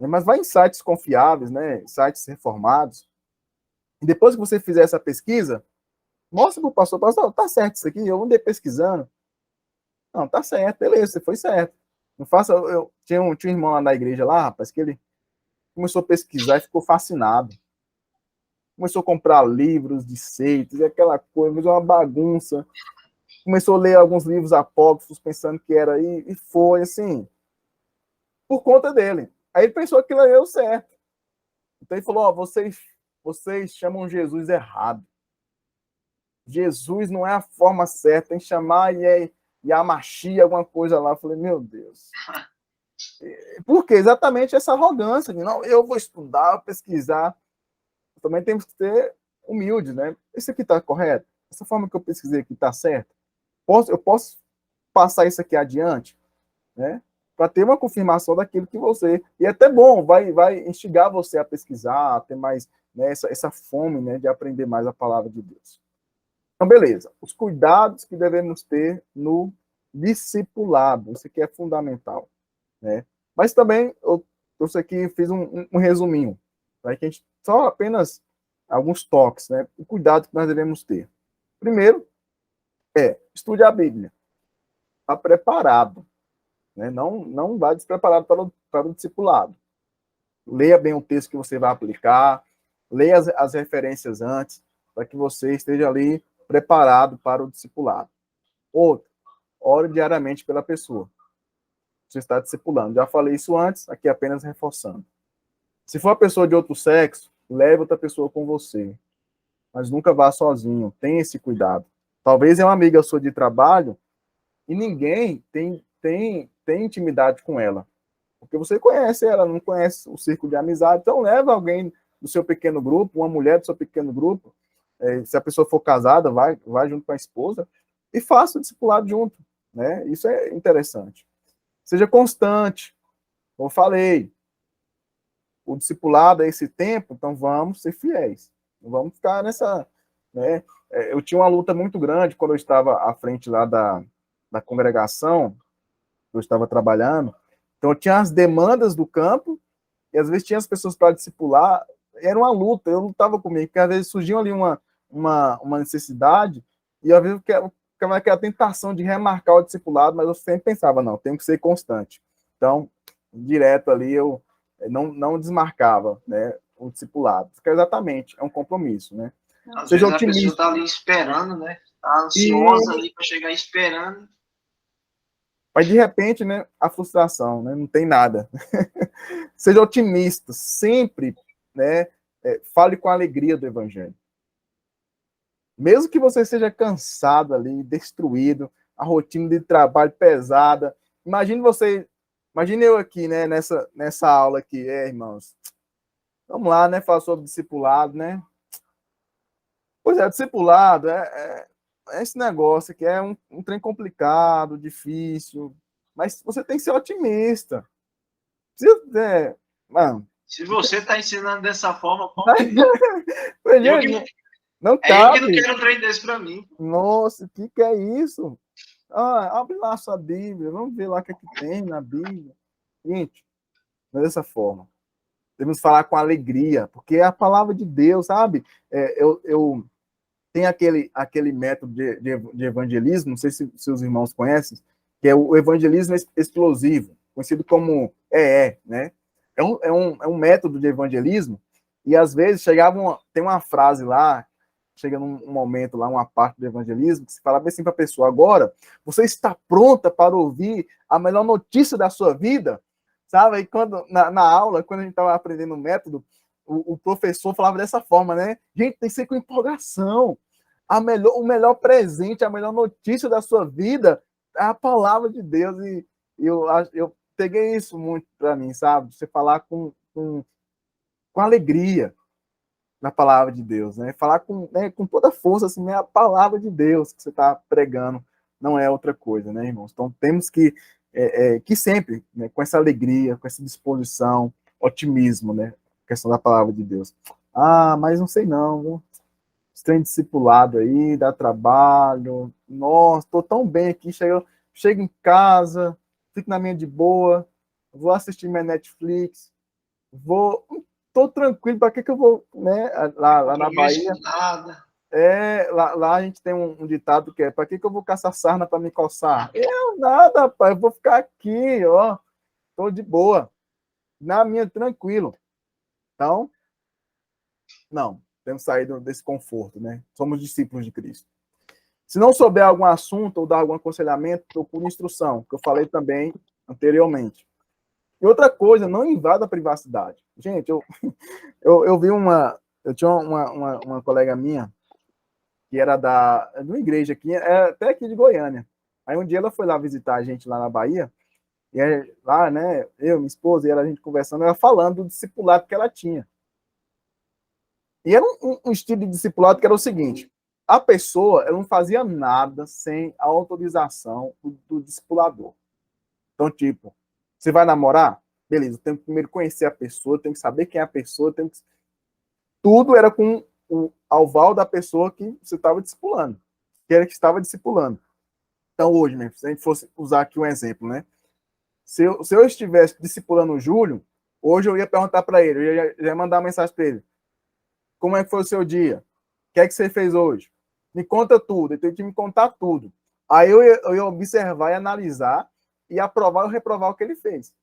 Mas vai em sites confiáveis, né? Sites reformados. E depois que você fizer essa pesquisa, mostra para o pastor, tá certo isso aqui, eu andei pesquisando. Não, tá certo, beleza, você foi certo. Não faça. Tinha um irmão lá na igreja lá, rapaz, que ele começou a pesquisar e ficou fascinado. Começou a comprar livros de seitas, aquela coisa, fez uma bagunça. Começou a ler alguns livros apócrifos, pensando que era aí, e foi assim, por conta dele. Aí ele pensou que aquilo deu certo. Então ele falou, vocês chamam Jesus errado. Jesus não é a forma certa, tem que chamar e a Machia, alguma coisa lá. Eu falei, meu Deus. Por quê? Exatamente essa arrogância de, não, eu vou estudar, pesquisar. Também temos que ser humildes, né? Isso aqui está correto? Essa forma que eu pesquisei aqui está certa? Eu posso passar isso aqui adiante, né? Para ter uma confirmação daquilo que você... E é até bom, vai instigar você a pesquisar, a ter mais, né, essa fome, né, de aprender mais a palavra de Deus. Então, beleza. Os cuidados que devemos ter no discipulado. Isso aqui é fundamental, né? Mas também, eu trouxe aqui, fiz um resuminho, para que a gente... Só apenas alguns toques, né? O cuidado que nós devemos ter. Primeiro, estude a Bíblia. Está preparado. Né? Não vá despreparado para o discipulado. Leia bem o texto que você vai aplicar, leia as referências antes, para que você esteja ali preparado para o discipulado. Outro, ore diariamente pela pessoa. Você está discipulando. Já falei isso antes, aqui apenas reforçando. Se for a pessoa de outro sexo, leve outra pessoa com você. Mas nunca vá sozinho. Tenha esse cuidado. Talvez é uma amiga sua de trabalho e ninguém tem intimidade com ela. Porque você conhece ela, não conhece o círculo de amizade. Então, leva alguém do seu pequeno grupo, uma mulher do seu pequeno grupo. Se a pessoa for casada, vai junto com a esposa e faça o discipulado junto. Né? Isso é interessante. Seja constante. Como eu falei, o discipulado é esse tempo, então vamos ser fiéis. Não vamos ficar nessa... Né? Eu tinha uma luta muito grande quando eu estava à frente lá da congregação, eu estava trabalhando. Então, eu tinha as demandas do campo, e às vezes tinha as pessoas para discipular, era uma luta, eu lutava comigo, porque às vezes surgia ali uma necessidade, e às vezes ficava aquela tentação de remarcar o discipulado, mas eu sempre pensava, não, tenho que ser constante. Então, direto ali, eu não desmarcava, né? o discipulado. Que exatamente, é um compromisso, né? Às Seja vezes a pessoa otimista. está ali esperando, né? Está ansiosa E ali para chegar esperando. mas de repente, né, a frustração, né, não tem nada. Seja otimista, sempre, né, fale com a alegria do evangelho. Mesmo que você seja cansado ali, destruído, a rotina de trabalho pesada, imagine eu aqui, né, nessa aula aqui, irmãos. Vamos lá, né, falar sobre discipulado, né? Pois é, o discipulado é esse negócio que é um trem complicado, difícil, mas você tem que ser otimista. Precisa, mano. Se você está ensinando dessa forma, eu que, Não eu que não cabe. quero um trem desse para mim. Nossa, o que é isso? Abre lá a sua Bíblia, vamos ver lá o que é que tem na Bíblia. Gente, não é dessa forma. Devemos falar com alegria, porque é a palavra de Deus, sabe? Eu tenho aquele método de evangelismo, não sei se os irmãos conhecem, que é o evangelismo explosivo, conhecido como né? É um método de evangelismo, e às vezes tem uma frase lá, chega num momento lá, uma parte do evangelismo, que se fala bem assim para a pessoa: agora, você está pronta para ouvir a melhor notícia da sua vida? Sabe? Aí na aula, quando a gente estava aprendendo o método, o professor falava dessa forma, né? Gente, tem que ser com empolgação. O melhor presente, a melhor notícia da sua vida é a palavra de Deus. E eu peguei isso muito para mim, sabe? Você falar com alegria na palavra de Deus, né? Falar com toda a força, assim, é a palavra de Deus que você está pregando, não é outra coisa, né, irmãos? Então temos que sempre, né, com essa alegria, com essa disposição, otimismo, né? Questão da palavra de Deus. Mas não sei não, viu? Estranho discipulado aí, dá trabalho. Nossa, tô tão bem aqui, chego em casa, fico na minha de boa, vou assistir minha Netflix, tô tranquilo, para que eu vou, né, lá na Bahia? Nada. Lá a gente tem um ditado que é: para que eu vou caçar sarna para me coçar? Nada, rapaz, eu vou ficar aqui, ó, tô de boa, na minha, tranquilo. Então, não, temos saído desse conforto, né? Somos discípulos de Cristo. Se não souber algum assunto ou dar algum aconselhamento, procure instrução, que eu falei também anteriormente. E outra coisa, não invada a privacidade. Gente, eu vi eu tinha uma colega minha que era de uma igreja aqui, até aqui de Goiânia. Aí um dia ela foi lá visitar a gente lá na Bahia, e lá, né, eu, minha esposa, e ela, a gente conversando, ela falando do discipulado que ela tinha. E era um estilo de discipulado que era o seguinte: a pessoa, ela não fazia nada sem a autorização do discipulador. Então, tipo, você vai namorar? Beleza, tem que primeiro conhecer a pessoa, tem que saber quem é a pessoa, tudo era com o aval da pessoa que você estava discipulando, que era que estava discipulando. Então, hoje, mesmo, se a gente fosse usar aqui um exemplo, né? Se eu estivesse discipulando o Júlio, hoje eu ia perguntar para ele, eu ia mandar uma mensagem para ele: como é que foi o seu dia? O que é que você fez hoje? Me conta tudo. Ele tem que me contar tudo. Aí eu ia observar e analisar e aprovar ou reprovar o que ele fez.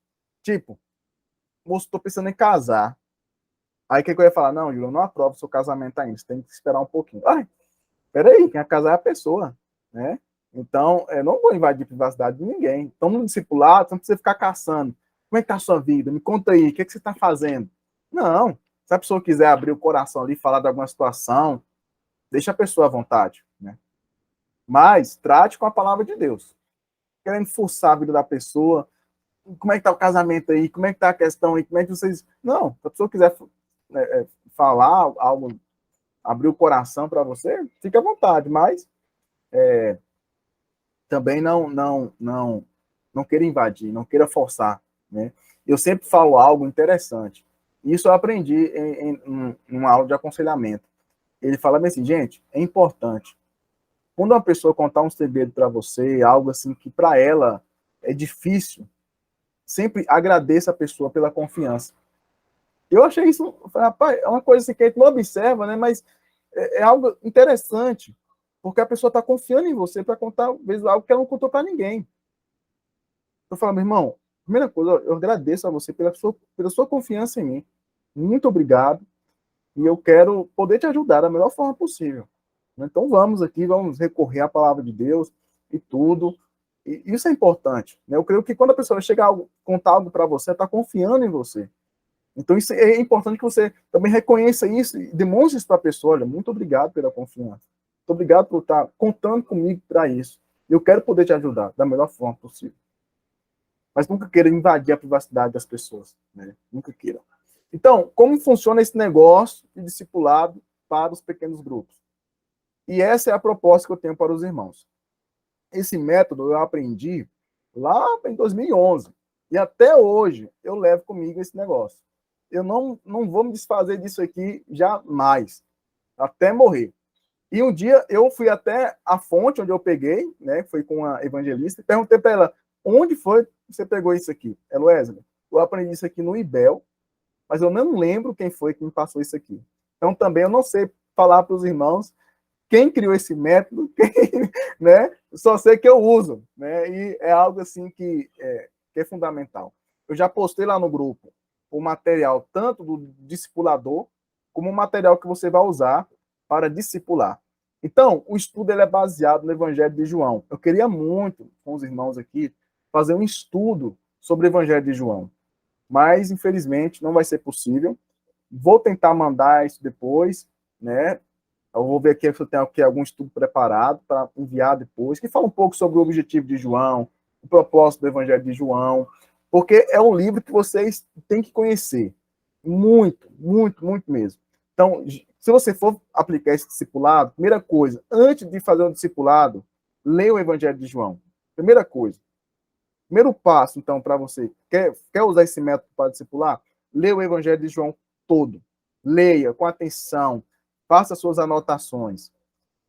Tipo, moço, estou pensando em casar. Aí o que eu ia falar? Não, Júlio, eu não aprovo o seu casamento ainda. Você tem que esperar um pouquinho. Peraí, quem vai casar é a pessoa, né? Então, eu não vou invadir a privacidade de ninguém. Então, no discipulado, você não precisa ficar caçando. Como é que tá a sua vida? Me conta aí, o que você está fazendo? Não. Se a pessoa quiser abrir o coração ali, falar de alguma situação, deixa a pessoa à vontade, né? Mas trate com a palavra de Deus. Querendo forçar a vida da pessoa, como é que tá o casamento aí? Como é que tá a questão aí? Como é que vocês... Não, se a pessoa quiser falar algo, abrir o coração para você, fique à vontade, mas também não queira invadir, não queira forçar, né? Eu sempre falo algo interessante. Isso eu aprendi em uma aula de aconselhamento. Ele fala bem assim: gente, é importante, quando uma pessoa contar um segredo para você, algo assim que para ela é difícil, sempre agradeça a pessoa pela confiança. Eu achei isso, rapaz, é uma coisa assim que a gente não observa, né? Mas é algo interessante, porque a pessoa está confiando em você para contar, às vezes, algo que ela não contou para ninguém. Eu falo: meu irmão, primeira coisa, eu agradeço a você pela sua confiança em mim. Muito obrigado. E eu quero poder te ajudar da melhor forma possível. Então vamos aqui, vamos recorrer à palavra de Deus e tudo. E isso é importante. Né? Eu creio que quando a pessoa chega a contar algo para você, está confiando em você. Então isso é importante que você também reconheça isso e demonstre isso para a pessoa. Olha, muito obrigado pela confiança. Muito obrigado por estar contando comigo para isso. Eu quero poder te ajudar da melhor forma possível. Mas nunca queira invadir a privacidade das pessoas. Né? Nunca queira. Então, como funciona esse negócio de discipulado para os pequenos grupos? E essa é a proposta que eu tenho para os irmãos. Esse método eu aprendi lá em 2011. E até hoje eu levo comigo esse negócio. Eu não vou me desfazer disso aqui jamais, até morrer. E um dia eu fui até a fonte onde eu peguei, né? Foi com a evangelista, e perguntei para ela, onde foi que você pegou isso aqui? Ela, Wesley, eu aprendi isso aqui no IBEL, mas eu não lembro quem foi que me passou isso aqui. Então também eu não sei falar para os irmãos quem criou esse método, né? Só sei que eu uso, né? E é algo assim que é fundamental. Eu já postei lá no grupo o material tanto do discipulador como o material que você vai usar para discipular. Então, o estudo ele é baseado no Evangelho de João. Eu queria muito, com os irmãos aqui, fazer um estudo sobre o Evangelho de João, mas infelizmente não vai ser possível. Vou tentar mandar isso depois, né? Eu vou ver aqui se eu tenho aqui algum estudo preparado para enviar depois, que fala um pouco sobre o objetivo de João, o propósito do Evangelho de João, porque é um livro que vocês têm que conhecer. Muito, muito, muito mesmo. Então, se você for aplicar esse discipulado, primeira coisa, antes de fazer um discipulado, leia o Evangelho de João. Primeira coisa. Primeiro passo, então, para você, quer usar esse método para discipular? Leia o Evangelho de João todo. Leia com atenção, faça suas anotações.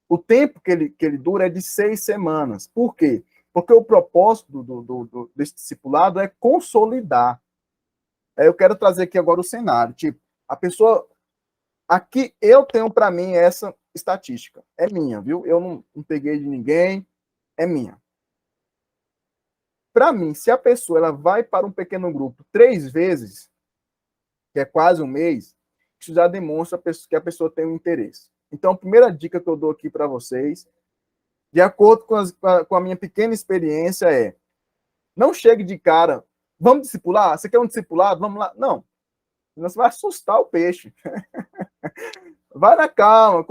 O tempo que ele dura é de 6 semanas. Por quê? Porque o propósito desse discipulado é consolidar. Eu quero trazer aqui agora o cenário. Tipo, a pessoa. Aqui eu tenho para mim essa estatística. É minha, viu? Eu não peguei de ninguém. É minha. Para mim, se a pessoa ela vai para um pequeno grupo 3 vezes, que é quase um mês, isso já demonstra que a pessoa tem um interesse. Então, a primeira dica que eu dou aqui para vocês, de acordo com a minha pequena experiência, é não chegue de cara, vamos discipular? Você quer um discipulado? Vamos lá. Não, senão você vai assustar o peixe. Vai na calma.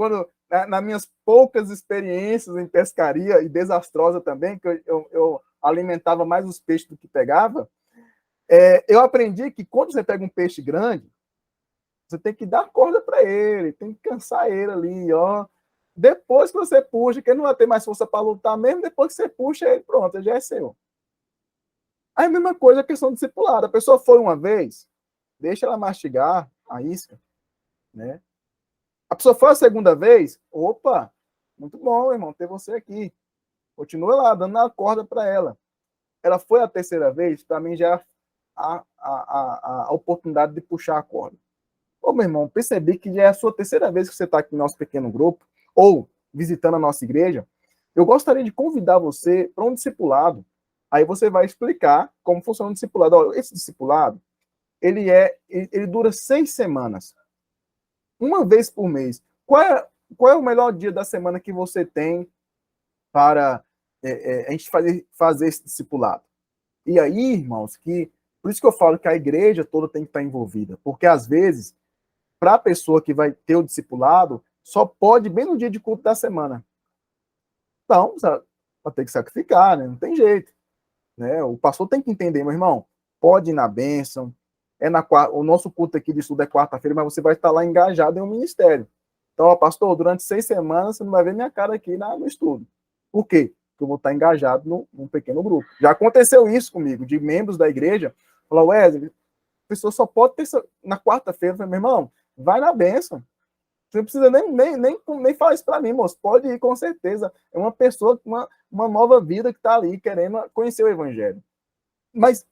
Nas minhas poucas experiências em pescaria, e desastrosa também, que eu alimentava mais os peixes do que pegava, eu aprendi que quando você pega um peixe grande, você tem que dar corda para ele, tem que cansar ele ali, ó. Depois que você puxa, que ele não vai ter mais força para lutar mesmo, depois que você puxa ele, pronto, ele já é seu. Aí a mesma coisa a questão do discipulado. A pessoa foi uma vez, deixa ela mastigar a isca, né? A pessoa foi a segunda vez, opa, muito bom, irmão, ter você aqui. Continua lá, dando a corda para ela. Ela foi a terceira vez, para mim já é a oportunidade de puxar a corda. Ô, meu irmão, percebi que já é a sua terceira vez que você está aqui no nosso pequeno grupo, ou visitando a nossa igreja. Eu gostaria de convidar você para um discipulado. Aí você vai explicar como funciona o discipulado. Olha, esse discipulado, ele dura 6 semanas. Uma vez por mês. Qual é o melhor dia da semana que você tem para a gente fazer esse discipulado? E aí, irmãos, por isso que eu falo que a igreja toda tem que estar envolvida. Porque, às vezes, para a pessoa que vai ter o discipulado, só pode bem no dia de culto da semana. Então, vai ter que sacrificar, né? Não tem jeito. Né? O pastor tem que entender, meu irmão, pode ir na bênção, o nosso culto aqui de estudo é quarta-feira, mas você vai estar lá engajado em um ministério. Então, ó, pastor, durante 6 semanas você não vai ver minha cara aqui no estudo. Por quê? Porque eu vou estar engajado num pequeno grupo. Já aconteceu isso comigo, de membros da igreja, falar, Wesley, a pessoa só pode ter na quarta-feira, meu irmão, vai na bênção. Você não precisa nem falar isso para mim, moço. Pode ir, com certeza. É uma pessoa com uma nova vida que está ali querendo conhecer o evangelho. Mas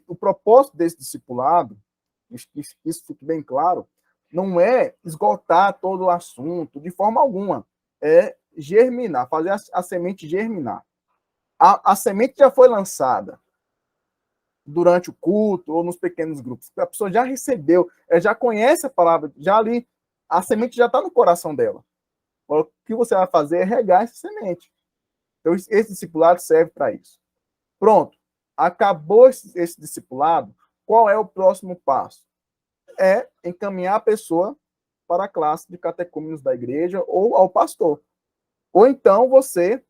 o propósito desse discipulado, isso fique bem claro, não é esgotar todo o assunto de forma alguma. É germinar, fazer a semente germinar. A semente já foi lançada. durante o culto ou nos pequenos grupos. A pessoa já recebeu, já conhece a palavra, já ali, a semente já está no coração dela. O que você vai fazer é regar essa semente. Então, esse discipulado serve para isso. Pronto. Acabou esse discipulado, qual é o próximo passo? É encaminhar a pessoa para a classe de catecúmenos da igreja ou ao pastor. Ou então você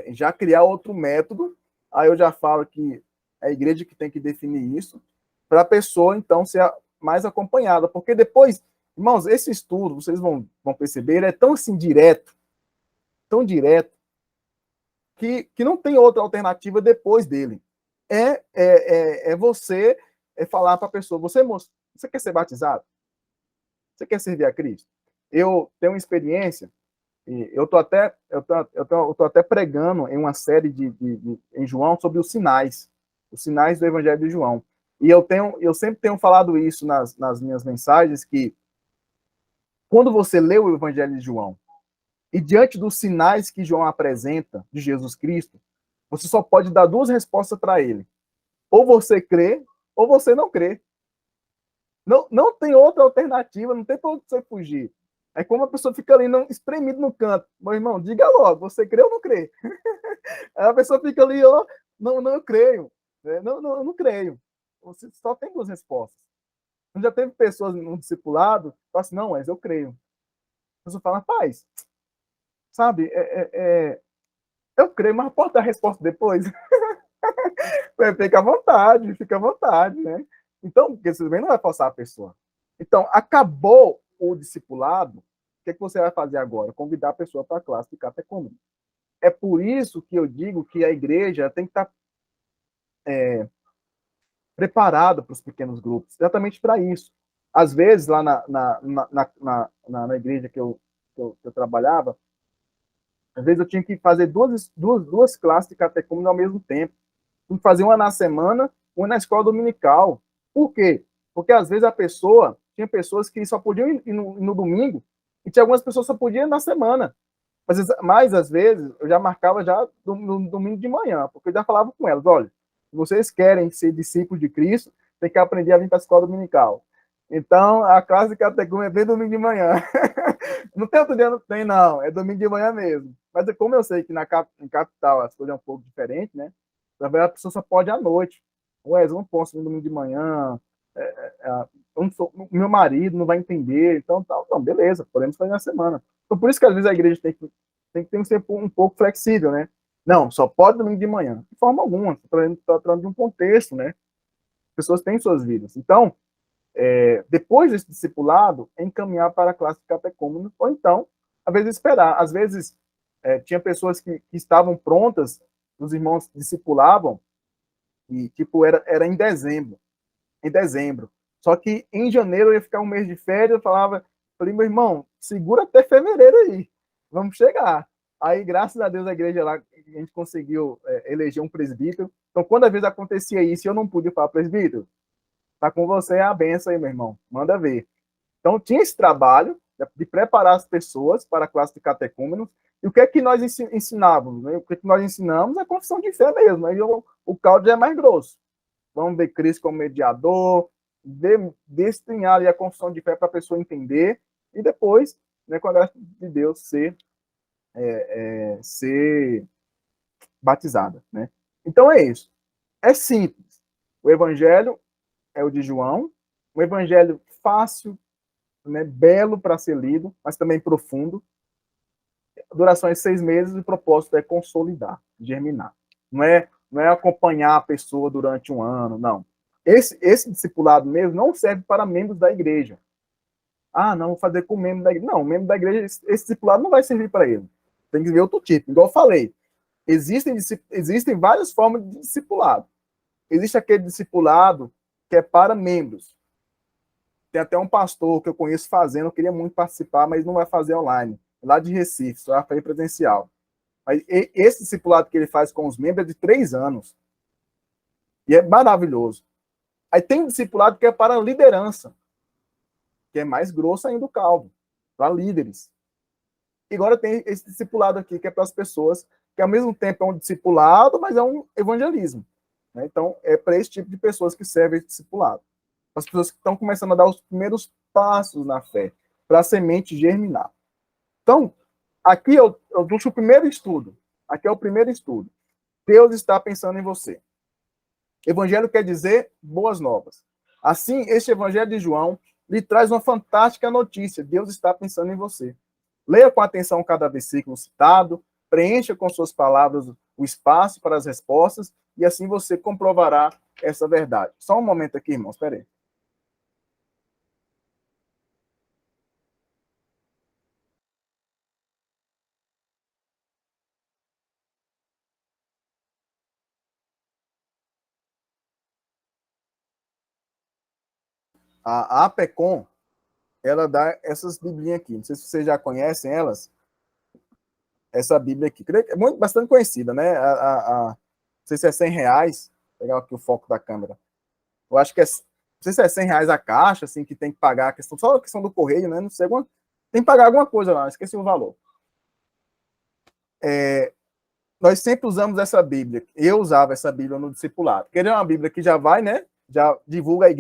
já criar outro método, aí eu já falo que é a igreja que tem que definir isso, para a pessoa, então, ser mais acompanhada. Porque depois, irmãos, esse estudo, vocês vão perceber, ele é tão assim tão direto, que não tem outra alternativa depois dele. É você falar para a pessoa, moço, você quer ser batizado? Você quer servir a Cristo? Eu tenho uma experiência, e eu tô até pregando em uma série em João sobre os sinais do Evangelho de João. E eu sempre tenho falado isso nas minhas mensagens, que quando você lê o Evangelho de João, e diante dos sinais que João apresenta de Jesus Cristo, você só pode dar duas respostas para ele. Ou você crê, ou você não crê. Não tem outra alternativa, não tem para onde você fugir. É como a pessoa fica ali espremido no canto. Meu irmão, diga logo, você crê ou não crê? Aí a pessoa fica ali, ó, não, eu creio. Não, eu não creio. Você só tem duas respostas. Já teve pessoas no discipulado que falam assim, não, mas eu creio. A pessoa fala, rapaz, sabe, eu creio, mas pode dar a resposta depois? Fica à vontade, né? Então, porque você também não vai forçar a pessoa. Então, acabou o discipulado, o que você vai fazer agora? Convidar a pessoa para a classe de catecúmeno. É por isso que eu digo que a igreja tem que estar preparada para os pequenos grupos, exatamente para isso. Às vezes, lá na igreja que eu trabalhava, às vezes eu tinha que fazer duas classes de catecúmeno ao mesmo tempo. Fazer uma na semana, uma na escola dominical. Por quê? Porque às vezes tinha pessoas que só podiam ir no domingo, e tinha algumas pessoas que só podiam ir na semana. Mas às vezes eu já marcava já no domingo de manhã, porque eu já falava com elas, olha, se vocês querem ser discípulos de Cristo, tem que aprender a vir para a escola dominical. Então, a classe de catecúmeno é bem domingo de manhã. Não tem outro dia, não tem, não. É domingo de manhã mesmo. Mas como eu sei que em capital as coisas é um pouco diferente, né? Na verdade, a pessoa só pode à noite. Ué, eu não posso no domingo de manhã. O meu marido não vai entender. Então, tal. Não, beleza, podemos fazer na semana. Então, por isso que às vezes a igreja tem que ser um pouco flexível, né? Não, só pode domingo de manhã. De forma alguma. Estou falando de um contexto, né? As pessoas têm suas vidas. Então, depois desse discipulado, encaminhar para a classe de catecúmenos, ou então, às vezes, esperar. Às vezes, tinha pessoas que estavam prontas, os irmãos discipulavam, e, tipo, era em dezembro. Em dezembro. Só que em janeiro eu ia ficar um mês de férias, eu falei, meu irmão, segura até fevereiro aí, vamos chegar. Aí, graças a Deus, a igreja lá, a gente conseguiu eleger um presbítero. Então, quando às vezes acontecia isso, eu não pude falar, presbítero, tá com você a benção aí, meu irmão, manda ver. Então, tinha esse trabalho de preparar as pessoas para a classe de catecúmenos. E o que é que nós ensinávamos? Né? O que é que nós ensinamos é a confissão de fé mesmo. Aí o caldo já é mais grosso. Vamos ver Cristo como mediador, destrinhar ali a confissão de fé para a pessoa entender, e depois, né, com a graça de Deus, ser batizada. Né? Então é isso. É simples. O evangelho é o de João, um evangelho fácil, né, belo para ser lido, mas também profundo. Duração é 6 meses e o propósito é consolidar, germinar. Não é acompanhar a pessoa durante um ano, não. Esse discipulado mesmo não serve para membros da igreja. Ah, não, vou fazer com membro da igreja. Não, membro da igreja, esse discipulado não vai servir para ele. Tem que ver outro tipo. Igual eu falei, existem várias formas de discipulado. Existe aquele discipulado que é para membros. Tem até um pastor que eu conheço fazendo, eu queria muito participar, mas não vai fazer online. Lá de Recife, só vai fazer presencial. Mas esse discipulado que ele faz com os membros é de 3 anos. E é maravilhoso. Aí tem um discipulado que é para liderança, que é mais grosso ainda o caldo, para líderes. E agora tem esse discipulado aqui, que é para as pessoas, que ao mesmo tempo é um discipulado, mas é um evangelismo. Né? Então, é para esse tipo de pessoas que serve esse discipulado. As pessoas que estão começando a dar os primeiros passos na fé, para a semente germinar. Então, aqui eu trouxe o primeiro estudo. Aqui é o primeiro estudo. Deus está pensando em você. Evangelho quer dizer boas novas. Assim, este Evangelho de João lhe traz uma fantástica notícia. Deus está pensando em você. Leia com atenção cada versículo citado, preencha com suas palavras o espaço para as respostas, e assim você comprovará essa verdade. Só um momento aqui, irmãos, espera aí. A APECOM, ela dá essas biblinhas aqui. Não sei se vocês já conhecem elas. Essa Bíblia aqui. É muito, bastante conhecida, né? Não sei se é R$ 100. Vou pegar aqui o foco da câmera. Eu acho que é. Não sei se é R$ 100 a caixa, assim, que tem que pagar a questão, só a questão do correio, né? Não sei, tem que pagar alguma coisa lá, esqueci o valor. Nós sempre usamos essa Bíblia. Eu usava essa Bíblia no discipulado. Porque é uma Bíblia que já vai, né? Já divulga a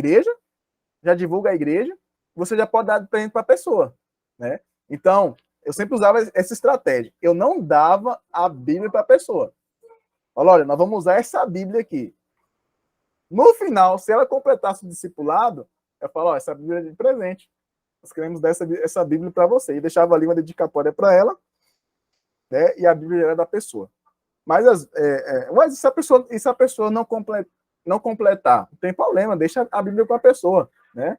igreja, você já pode dar de presente para a pessoa, né? Então, eu sempre usava essa estratégia. Eu não dava a Bíblia para a pessoa. Olha, nós vamos usar essa Bíblia aqui. No final, se ela completasse o discipulado, eu falo, essa Bíblia é de presente. Nós queremos dar essa Bíblia para você. E deixava ali uma dedicatória para ela, né? E a Bíblia era da pessoa. Mas se a pessoa não completar, não tem problema, deixa a Bíblia com a pessoa, né?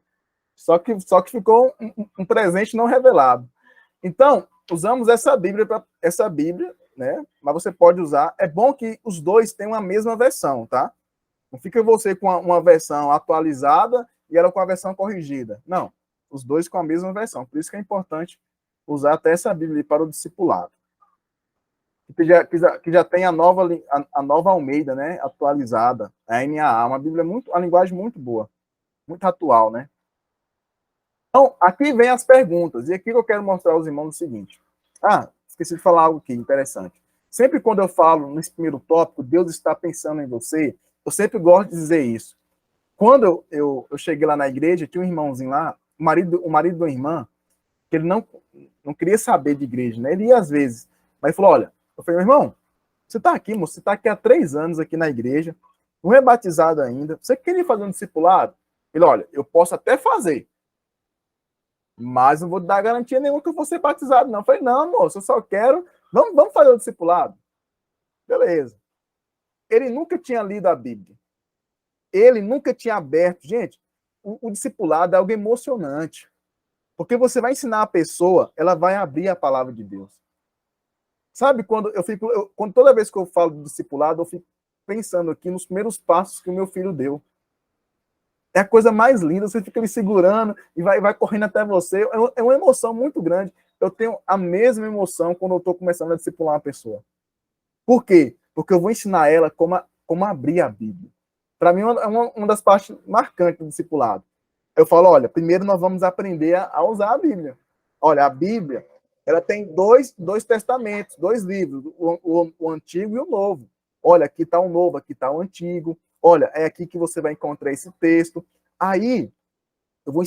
Só que ficou um presente não revelado. Então, usamos essa Bíblia, né? Mas você pode usar. É bom que os dois tenham a mesma versão, tá? Não fica você com uma versão atualizada e ela com a versão corrigida. Não. Os dois com a mesma versão. Por isso que é importante usar até essa Bíblia para o discipulado. Que já tem a nova Almeida, né? Atualizada. A NAA. Uma Bíblia uma linguagem muito boa. Muito atual, né? Então, aqui vem as perguntas. E aqui eu quero mostrar aos irmãos o seguinte. Esqueci de falar algo aqui interessante. Sempre quando eu falo nesse primeiro tópico, Deus está pensando em você, eu sempre gosto de dizer isso. Quando eu cheguei lá na igreja, tinha um irmãozinho lá, o marido de uma irmã, que ele não queria saber de igreja, né? Ele ia às vezes. Mas ele falou, olha, eu falei, meu irmão, você está aqui, moço, você está aqui há 3 anos aqui na igreja, não é batizado ainda, você queria fazer um discipulado? Ele, olha, eu posso até fazer, mas não vou dar garantia nenhuma que eu vou ser batizado, não. Eu falei, não, moço, eu só quero, vamos fazer o discipulado. Beleza. Ele nunca tinha lido a Bíblia. Ele nunca tinha aberto. Gente, o discipulado é algo emocionante. Porque você vai ensinar a pessoa, ela vai abrir a palavra de Deus. Sabe, quando toda vez que eu falo do discipulado, eu fico pensando aqui nos primeiros passos que o meu filho deu. É a coisa mais linda, você fica ali segurando e vai correndo até você. É uma emoção muito grande. Eu tenho a mesma emoção quando eu estou começando a discipular uma pessoa. Por quê? Porque eu vou ensinar ela como abrir a Bíblia. Para mim, é uma das partes marcantes do discipulado. Eu falo, olha, primeiro nós vamos aprender a usar a Bíblia. Olha, a Bíblia, ela tem dois testamentos, 2 livros, o Antigo e o Novo. Olha, aqui está o Novo, aqui está o Antigo. Olha, é aqui que você vai encontrar esse texto. Aí, eu vou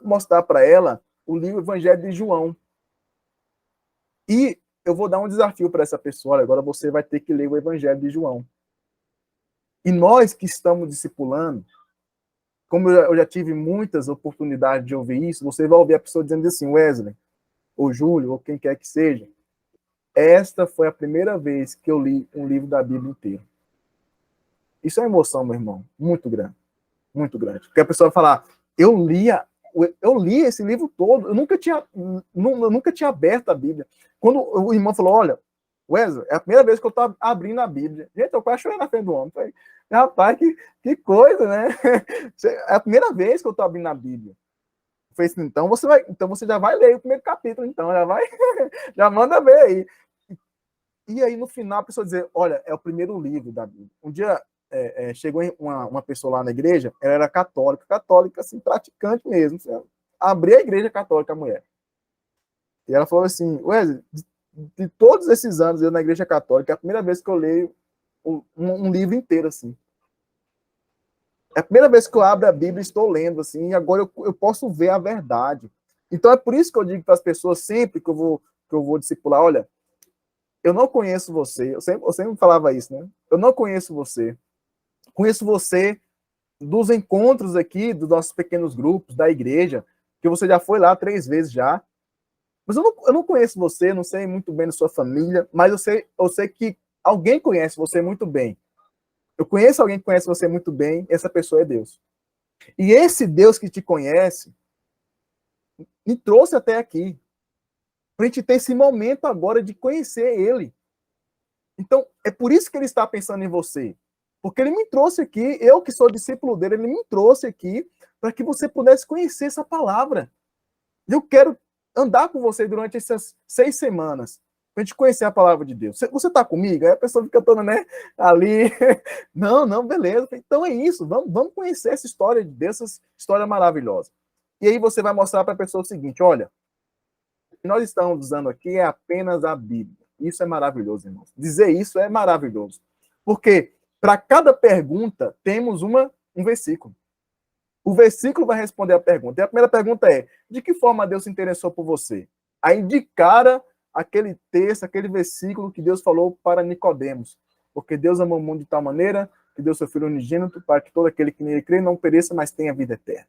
mostrar para ela o livro Evangelho de João. E eu vou dar um desafio para essa pessoa. Olha, agora você vai ter que ler o Evangelho de João. E nós que estamos discipulando, como eu já tive muitas oportunidades de ouvir isso, você vai ouvir a pessoa dizendo assim, Wesley, ou Júlio, ou quem quer que seja, esta foi a primeira vez que eu li um livro da Bíblia inteiro. Isso é uma emoção, meu irmão, muito grande. Muito grande. Porque a pessoa fala, eu li esse livro todo, eu nunca tinha aberto a Bíblia. Quando o irmão falou, olha, Wesley, é a primeira vez que eu estou abrindo a Bíblia. Gente, eu quase chorei na frente do homem. Falei, rapaz, que coisa, né? É a primeira vez que eu estou abrindo a Bíblia. Eu falei assim, então você já vai ler o primeiro capítulo, então, já manda ver aí. E aí, no final, a pessoa dizer, olha, é o primeiro livro da Bíblia. Um dia chegou uma pessoa lá na igreja, ela era católica, assim, praticante mesmo. Assim, abrir a igreja católica, a mulher. E ela falou assim, Wesley, de todos esses anos eu na igreja católica, é a primeira vez que eu leio um livro inteiro, assim. É a primeira vez que eu abro a Bíblia e estou lendo, assim, e agora eu posso ver a verdade. Então é por isso que eu digo para as pessoas sempre que eu vou discipular, olha, eu não conheço você, eu sempre falava isso, né? Eu não conheço você. Conheço você dos encontros aqui, dos nossos pequenos grupos, da igreja, que você já foi lá 3 vezes já. Mas eu não conheço você, não sei muito bem da sua família, mas eu sei que alguém conhece você muito bem. Eu conheço alguém que conhece você muito bem, essa pessoa é Deus. E esse Deus que te conhece me trouxe até aqui, para a gente ter esse momento agora de conhecer Ele. Então, é por isso que Ele está pensando em você. Porque Ele me trouxe aqui, eu que sou discípulo dele, Ele me trouxe aqui para que você pudesse conhecer essa palavra. Eu quero andar com você durante essas 6 semanas, para a gente conhecer a palavra de Deus. Você está comigo? Aí a pessoa fica toda, né, ali. Não, beleza. Então é isso, vamos conhecer essa história de Deus, essa história maravilhosa. E aí você vai mostrar para a pessoa o seguinte, olha, o que nós estamos usando aqui é apenas a Bíblia. Isso é maravilhoso, irmãos. Dizer isso é maravilhoso. Porque para cada pergunta temos um versículo. O versículo vai responder a pergunta. E a primeira pergunta é: de que forma Deus se interessou por você? Aí de cara aquele texto, aquele versículo que Deus falou para Nicodemos. Porque Deus amou o mundo de tal maneira que deu seu Filho unigênito para que todo aquele que nele crê não pereça, mas tenha vida eterna.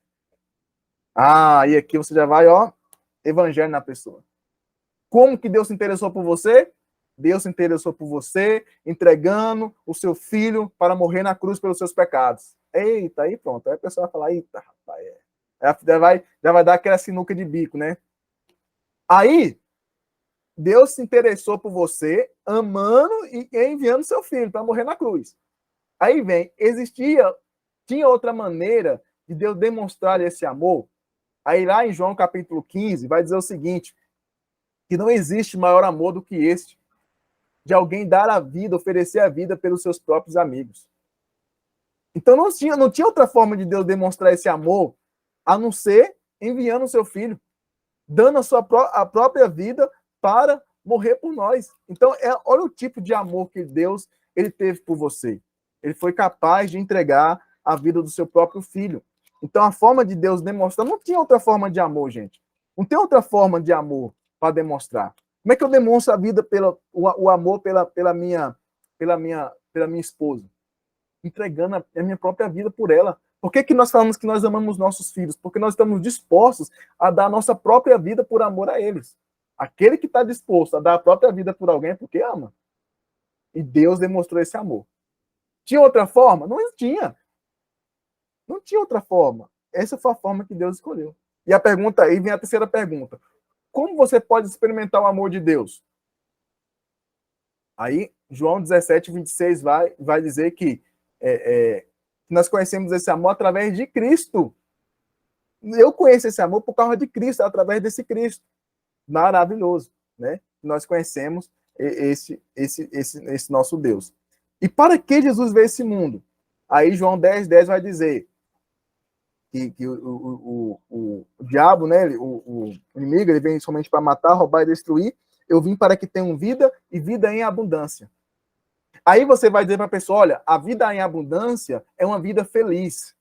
Ah, e aqui você já vai, ó, evangelho na pessoa. Como que Deus se interessou por você? Deus se interessou por você entregando o seu filho para morrer na cruz pelos seus pecados. Eita, aí pronto. Aí a pessoa vai falar, eita, rapaz. Já vai dar aquela sinuca de bico, né? Aí, Deus se interessou por você, amando e enviando seu filho para morrer na cruz. Aí vem, tinha outra maneira de Deus demonstrar esse amor? Aí lá em João capítulo 15, vai dizer o seguinte, que não existe maior amor do que este, de alguém dar a vida, oferecer a vida pelos seus próprios amigos. Então não tinha outra forma de Deus demonstrar esse amor a não ser enviando o seu filho, dando a própria vida para morrer por nós. Então, olha o tipo de amor que Deus ele teve por você. Ele foi capaz de entregar a vida do seu próprio filho. Então, a forma de Deus demonstrar, não tinha outra forma de amor, gente. Não tem outra forma de amor para demonstrar. Como é que eu demonstro a vida o amor pela minha esposa? Entregando a minha própria vida por ela. Por que nós falamos que nós amamos nossos filhos? Porque nós estamos dispostos a dar a nossa própria vida por amor a eles. Aquele que está disposto a dar a própria vida por alguém é porque ama. E Deus demonstrou esse amor. Tinha outra forma? Não tinha. Não tinha outra forma. Essa foi a forma que Deus escolheu. E a pergunta aí vem a terceira pergunta. Como você pode experimentar o amor de Deus? Aí, João 17, 26 vai dizer que nós conhecemos esse amor através de Cristo. Eu conheço esse amor por causa de Cristo, através desse Cristo. Maravilhoso, né? Nós conhecemos esse nosso Deus. E para que Jesus veio a esse mundo? Aí João 10 vai dizer que o diabo, né, o inimigo, ele vem somente para matar, roubar e destruir. Eu vim para que tenham vida e vida em abundância. Aí você vai dizer para a pessoa, olha, a vida em abundância é uma vida feliz.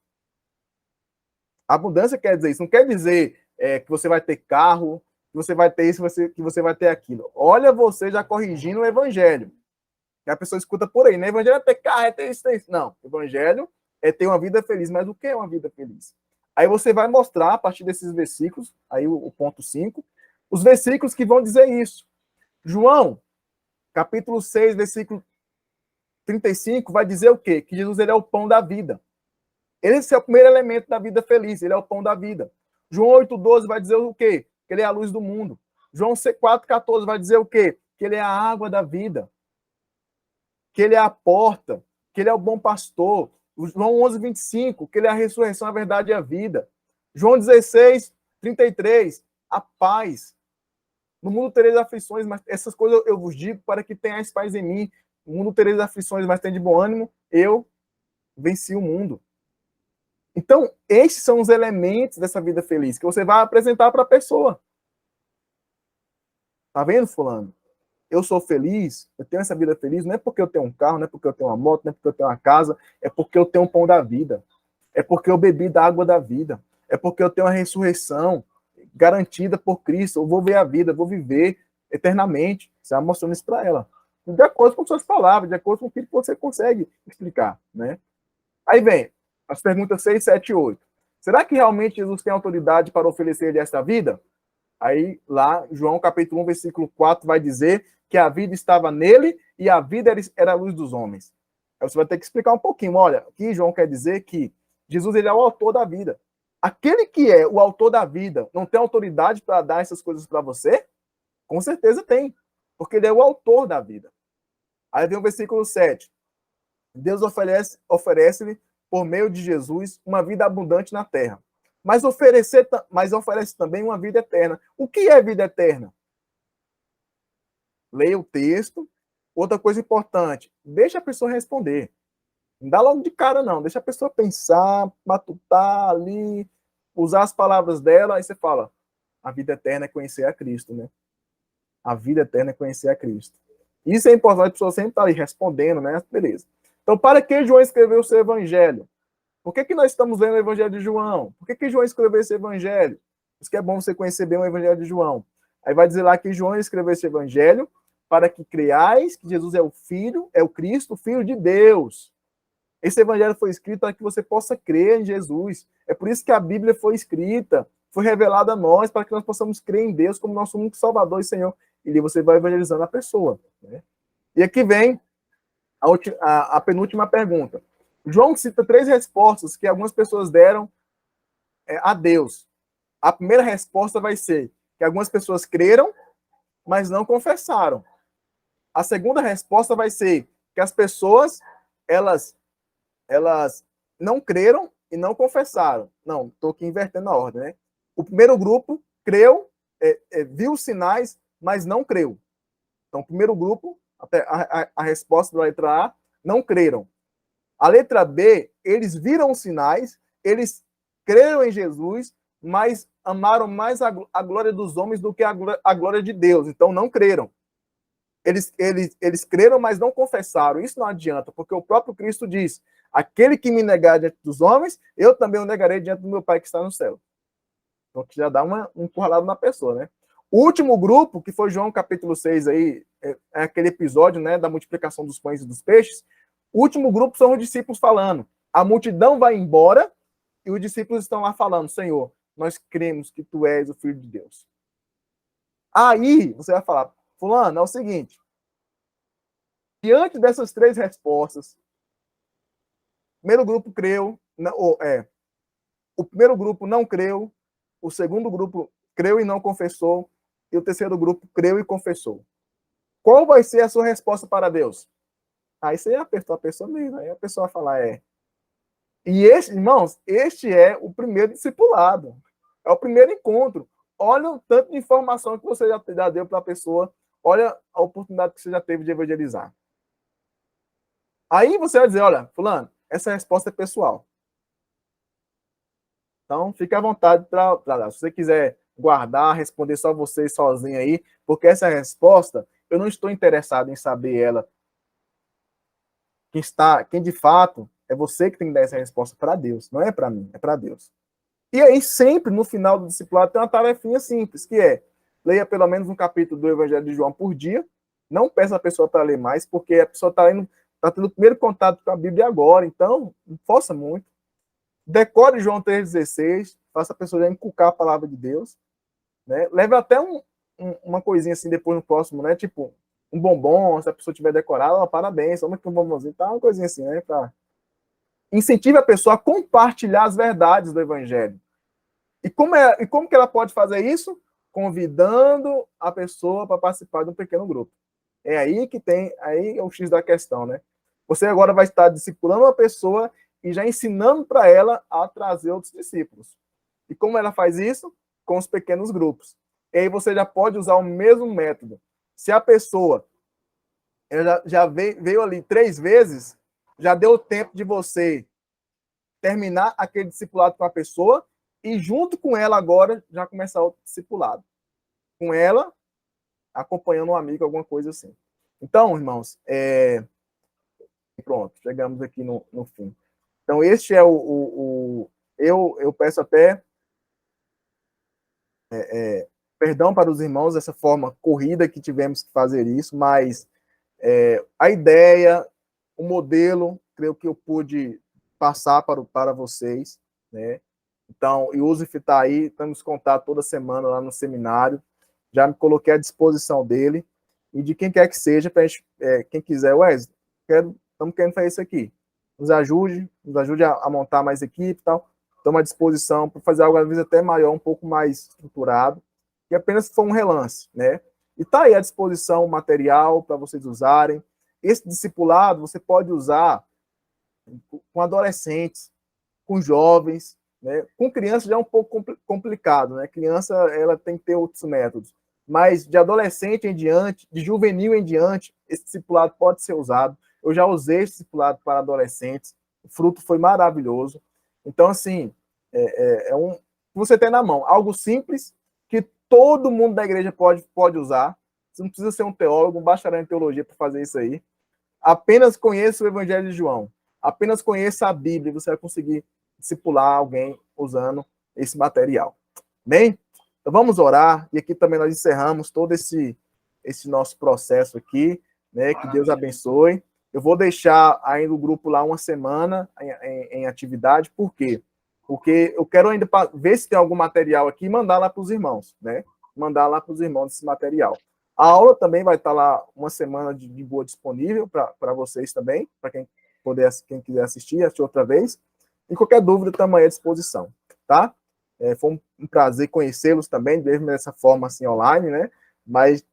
Abundância quer dizer isso, não quer dizer que você vai ter carro, que você vai ter isso, que você vai ter aquilo. Olha você já corrigindo o evangelho. Que a pessoa escuta por aí, né? Evangelho é ter carro, é ter isso, ter isso. Não, evangelho é ter uma vida feliz. Mas o que é uma vida feliz? Aí você vai mostrar, a partir desses versículos, aí o ponto 5, os versículos que vão dizer isso. João, capítulo 6, versículo 35, vai dizer o quê? Que Jesus ele é o pão da vida. Esse é o primeiro elemento da vida feliz, ele é o pão da vida. João 8,12 vai dizer o quê? Que ele é a luz do mundo. João 4,14 vai dizer o quê? Que ele é a água da vida. Que ele é a porta. Que ele é o bom pastor. João 11,25, que ele é a ressurreição, a verdade e a vida. João 16,33, a paz. No mundo tereis aflições, mas essas coisas eu vos digo para que tenhais paz em mim. No mundo tereis aflições, mas tem de bom ânimo. Eu venci o mundo. Então, esses são os elementos dessa vida feliz que você vai apresentar para a pessoa. Tá vendo, fulano? Eu sou feliz, eu tenho essa vida feliz, não é porque eu tenho um carro, não é porque eu tenho uma moto, não é porque eu tenho uma casa, é porque eu tenho o pão da vida. É porque eu bebi da água da vida. É porque eu tenho a ressurreição garantida por Cristo. Eu vou ver a vida, eu vou viver eternamente. Você vai mostrando isso para ela. De acordo com suas palavras, de acordo com o que você consegue explicar, né? Aí vem as perguntas 6, 7 e 8. Será que realmente Jesus tem autoridade para oferecer-lhe esta vida? Aí, lá, João capítulo 1, versículo 4, vai dizer que a vida estava nele e a vida era a luz dos homens. Aí você vai ter que explicar um pouquinho. Olha, aqui João quer dizer que Jesus ele é o autor da vida. Aquele que é o autor da vida não tem autoridade para dar essas coisas para você? Com certeza tem, porque ele é o autor da vida. Aí vem o versículo 7. Deus oferece-lhe, por meio de Jesus, uma vida abundante na terra. Mas oferece também uma vida eterna. O que é vida eterna? Leia o texto. Outra coisa importante, deixa a pessoa responder. Não dá logo de cara, não. Deixa a pessoa pensar, matutar ali, usar as palavras dela, aí você fala, a vida eterna é conhecer a Cristo, né? A vida eterna é conhecer a Cristo. Isso é importante, a pessoa sempre estar ali respondendo, né? Beleza. Então, para que João escreveu o seu evangelho? Por que nós estamos lendo o evangelho de João? Por que João escreveu esse evangelho? Por isso que é bom você conhecer bem o evangelho de João. Aí vai dizer lá que João escreveu esse evangelho para que creais que Jesus é o Filho, é o Cristo, o Filho de Deus. Esse evangelho foi escrito para que você possa crer em Jesus. É por isso que a Bíblia foi escrita, foi revelada a nós, para que nós possamos crer em Deus como nosso único Salvador e Senhor. E ali você vai evangelizando a pessoa, né? E aqui vem a penúltima pergunta. João cita 3 respostas que algumas pessoas deram a Deus. A primeira resposta vai ser que algumas pessoas creram, mas não confessaram. A segunda resposta vai ser que as pessoas, elas não creram e não confessaram. Não, estou aqui invertendo a ordem, né? O primeiro grupo creu, viu os sinais, mas não creu. Então, o primeiro grupo, a resposta da letra A, não creram. A letra B, eles viram os sinais, eles creram em Jesus, mas amaram mais a glória dos homens do que a glória de Deus. Então, não creram. Eles creram, mas não confessaram. Isso não adianta, porque o próprio Cristo diz, aquele que me negar diante dos homens, eu também o negarei diante do meu Pai que está no céu. Então, que já dá uma empurrada na pessoa, né? O último grupo, que foi João capítulo 6 aí, é aquele episódio, né, da multiplicação dos pães e dos peixes. O último grupo são os discípulos falando. A multidão vai embora e os discípulos estão lá falando, Senhor, nós cremos que tu és o Filho de Deus. Aí, você vai falar, fulano, é o seguinte, diante dessas 3 respostas, o primeiro grupo creu, o primeiro grupo não creu, o segundo grupo creu e não confessou, e o terceiro grupo creu e confessou. Qual vai ser a sua resposta para Deus? Aí você apertou a pessoa mesmo, aí a pessoa vai falar, E irmãos, este é o primeiro discipulado, é o primeiro encontro. Olha o tanto de informação que você já deu para a pessoa, olha a oportunidade que você já teve de evangelizar. Aí você vai dizer, olha, fulano, essa resposta é pessoal. Então, fique à vontade para dar. Se você quiser guardar, responder só você sozinho aí, porque essa resposta, eu não estou interessado em saber ela. Quem de fato, é você que tem que dar essa resposta para Deus. Não é para mim, é para Deus. E aí, sempre, no final do discipulado, tem uma tarefinha simples, que é, leia pelo menos um capítulo do Evangelho de João por dia. Não peça a pessoa para ler mais, porque a pessoa está tendo o primeiro contato com a Bíblia agora, então, não força muito. Decore João 3,16, faça a pessoa já inculcar a palavra de Deus, né? Leve até uma coisinha assim depois no próximo, né? Tipo, um bombom, se a pessoa tiver decorado, parabéns, toma aqui um bombonzinho, tá? Uma coisinha assim, né? Incentive a pessoa a compartilhar as verdades do Evangelho. E como que ela pode fazer isso? Convidando a pessoa para participar de um pequeno grupo. É aí é o X da questão, né? Você agora vai estar discipulando uma pessoa e já ensinando para ela a trazer outros discípulos. E como ela faz isso? Com os pequenos grupos. E aí você já pode usar o mesmo método. Se a pessoa já veio ali 3 vezes, já deu tempo de você terminar aquele discipulado com a pessoa e junto com ela agora já começar outro discipulado. Com ela, acompanhando um amigo, alguma coisa assim. Então, irmãos, pronto, chegamos aqui no fim. Então, este é eu peço até perdão para os irmãos dessa forma corrida que tivemos que fazer isso, mas a ideia, o modelo, creio que eu pude passar para vocês, né? Então, o Yusuf está aí, estamos em contato toda semana lá no seminário, já me coloquei à disposição dele, e de quem quer que seja, pra gente, quem quiser, Wesley, estamos querendo fazer isso aqui, nos ajude a montar mais equipe e tal, estamos à disposição para fazer algo, às vezes, até maior, um pouco mais estruturado, que apenas foi um relance, né? E está aí à disposição o material para vocês usarem. Esse discipulado você pode usar com adolescentes, com jovens, né? Com criança já é um pouco complicado, né? Criança, ela tem que ter outros métodos. Mas de adolescente em diante, de juvenil em diante, esse discipulado pode ser usado. Eu já usei esse discipulado para adolescentes, o fruto foi maravilhoso. Então, assim, você tem na mão algo simples que todo mundo da igreja pode usar. Você não precisa ser um teólogo, um bacharel em teologia para fazer isso aí. Apenas conheça o Evangelho de João. Apenas conheça a Bíblia e você vai conseguir discipular alguém usando esse material. Bem? Então vamos orar. E aqui também nós encerramos todo esse nosso processo aqui. Né? Que Deus abençoe. Eu vou deixar ainda o grupo lá uma semana em atividade. Por quê? Porque eu quero ainda ver se tem algum material aqui e mandar lá para os irmãos. Né? Mandar lá para os irmãos esse material. A aula também vai estar lá uma semana de boa disponível para vocês também, para quem quiser assistir outra vez. E qualquer dúvida, estamos aí à disposição, tá? Foi um prazer conhecê-los também, mesmo dessa forma assim online, né? Mas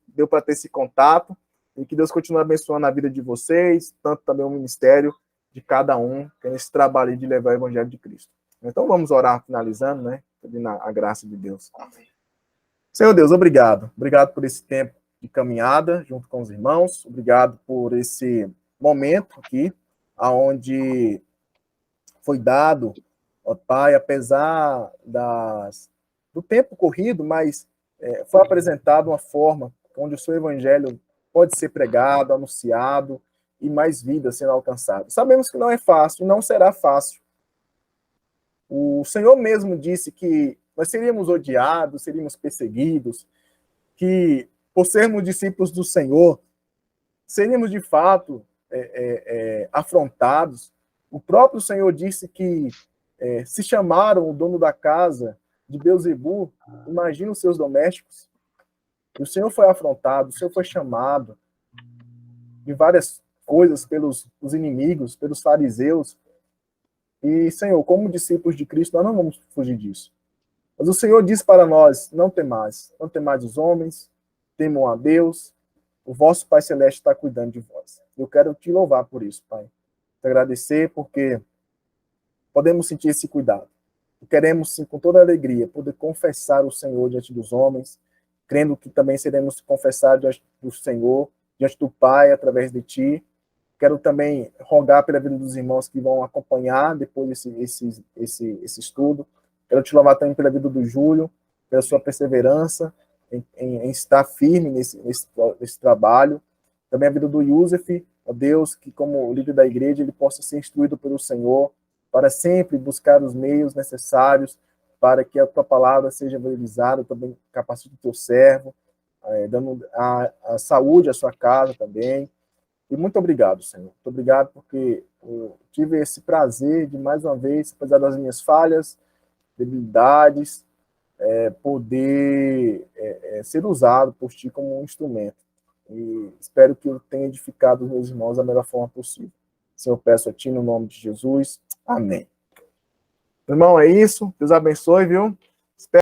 deu para ter esse contato e que Deus continue abençoando a vida de vocês, tanto também o ministério de cada um, que é esse trabalho de levar o Evangelho de Cristo. Então vamos orar, finalizando, né? Pedindo a graça de Deus. Amém. Senhor Deus, obrigado. Obrigado por esse tempo de caminhada junto com os irmãos. Obrigado por esse momento aqui, onde foi dado, ó Pai, apesar do tempo corrido, mas foi apresentado uma forma onde o seu evangelho pode ser pregado, anunciado e mais vidas sendo alcançadas. Sabemos que não é fácil, não será fácil. O Senhor mesmo disse que nós seríamos odiados, seríamos perseguidos, que, por sermos discípulos do Senhor, seríamos, de fato, afrontados. O próprio Senhor disse que se chamaram o dono da casa de Beelzebu, imagina os seus domésticos. O Senhor foi afrontado, o Senhor foi chamado de várias coisas pelos os inimigos, pelos fariseus. E, Senhor, como discípulos de Cristo, nós não vamos fugir disso. Mas o Senhor diz para nós, não temais os homens, temam a Deus, o vosso Pai Celeste está cuidando de vós. Eu quero te louvar por isso, Pai. Te agradecer porque podemos sentir esse cuidado. E queremos, sim, com toda alegria, poder confessar o Senhor diante dos homens, crendo que também seremos confessados diante do Senhor, diante do Pai, através de Ti. Quero também rogar pela vida dos irmãos que vão acompanhar depois esse estudo. Quero te louvar também pela vida do Júlio, pela sua perseverança em estar firme nesse trabalho. Também a vida do Yusuf, ó Deus, que como líder da igreja, ele possa ser instruído pelo Senhor, para sempre buscar os meios necessários para que a tua palavra seja valorizada, também capacite o teu servo, dando a saúde à sua casa também. E muito obrigado, Senhor. Muito obrigado porque eu tive esse prazer de, mais uma vez, apesar das minhas falhas, debilidades, poder ser usado por Ti como um instrumento. E espero que eu tenha edificado os meus irmãos da melhor forma possível. Senhor, eu peço a Ti no nome de Jesus. Amém. Irmão, é isso. Deus abençoe, viu?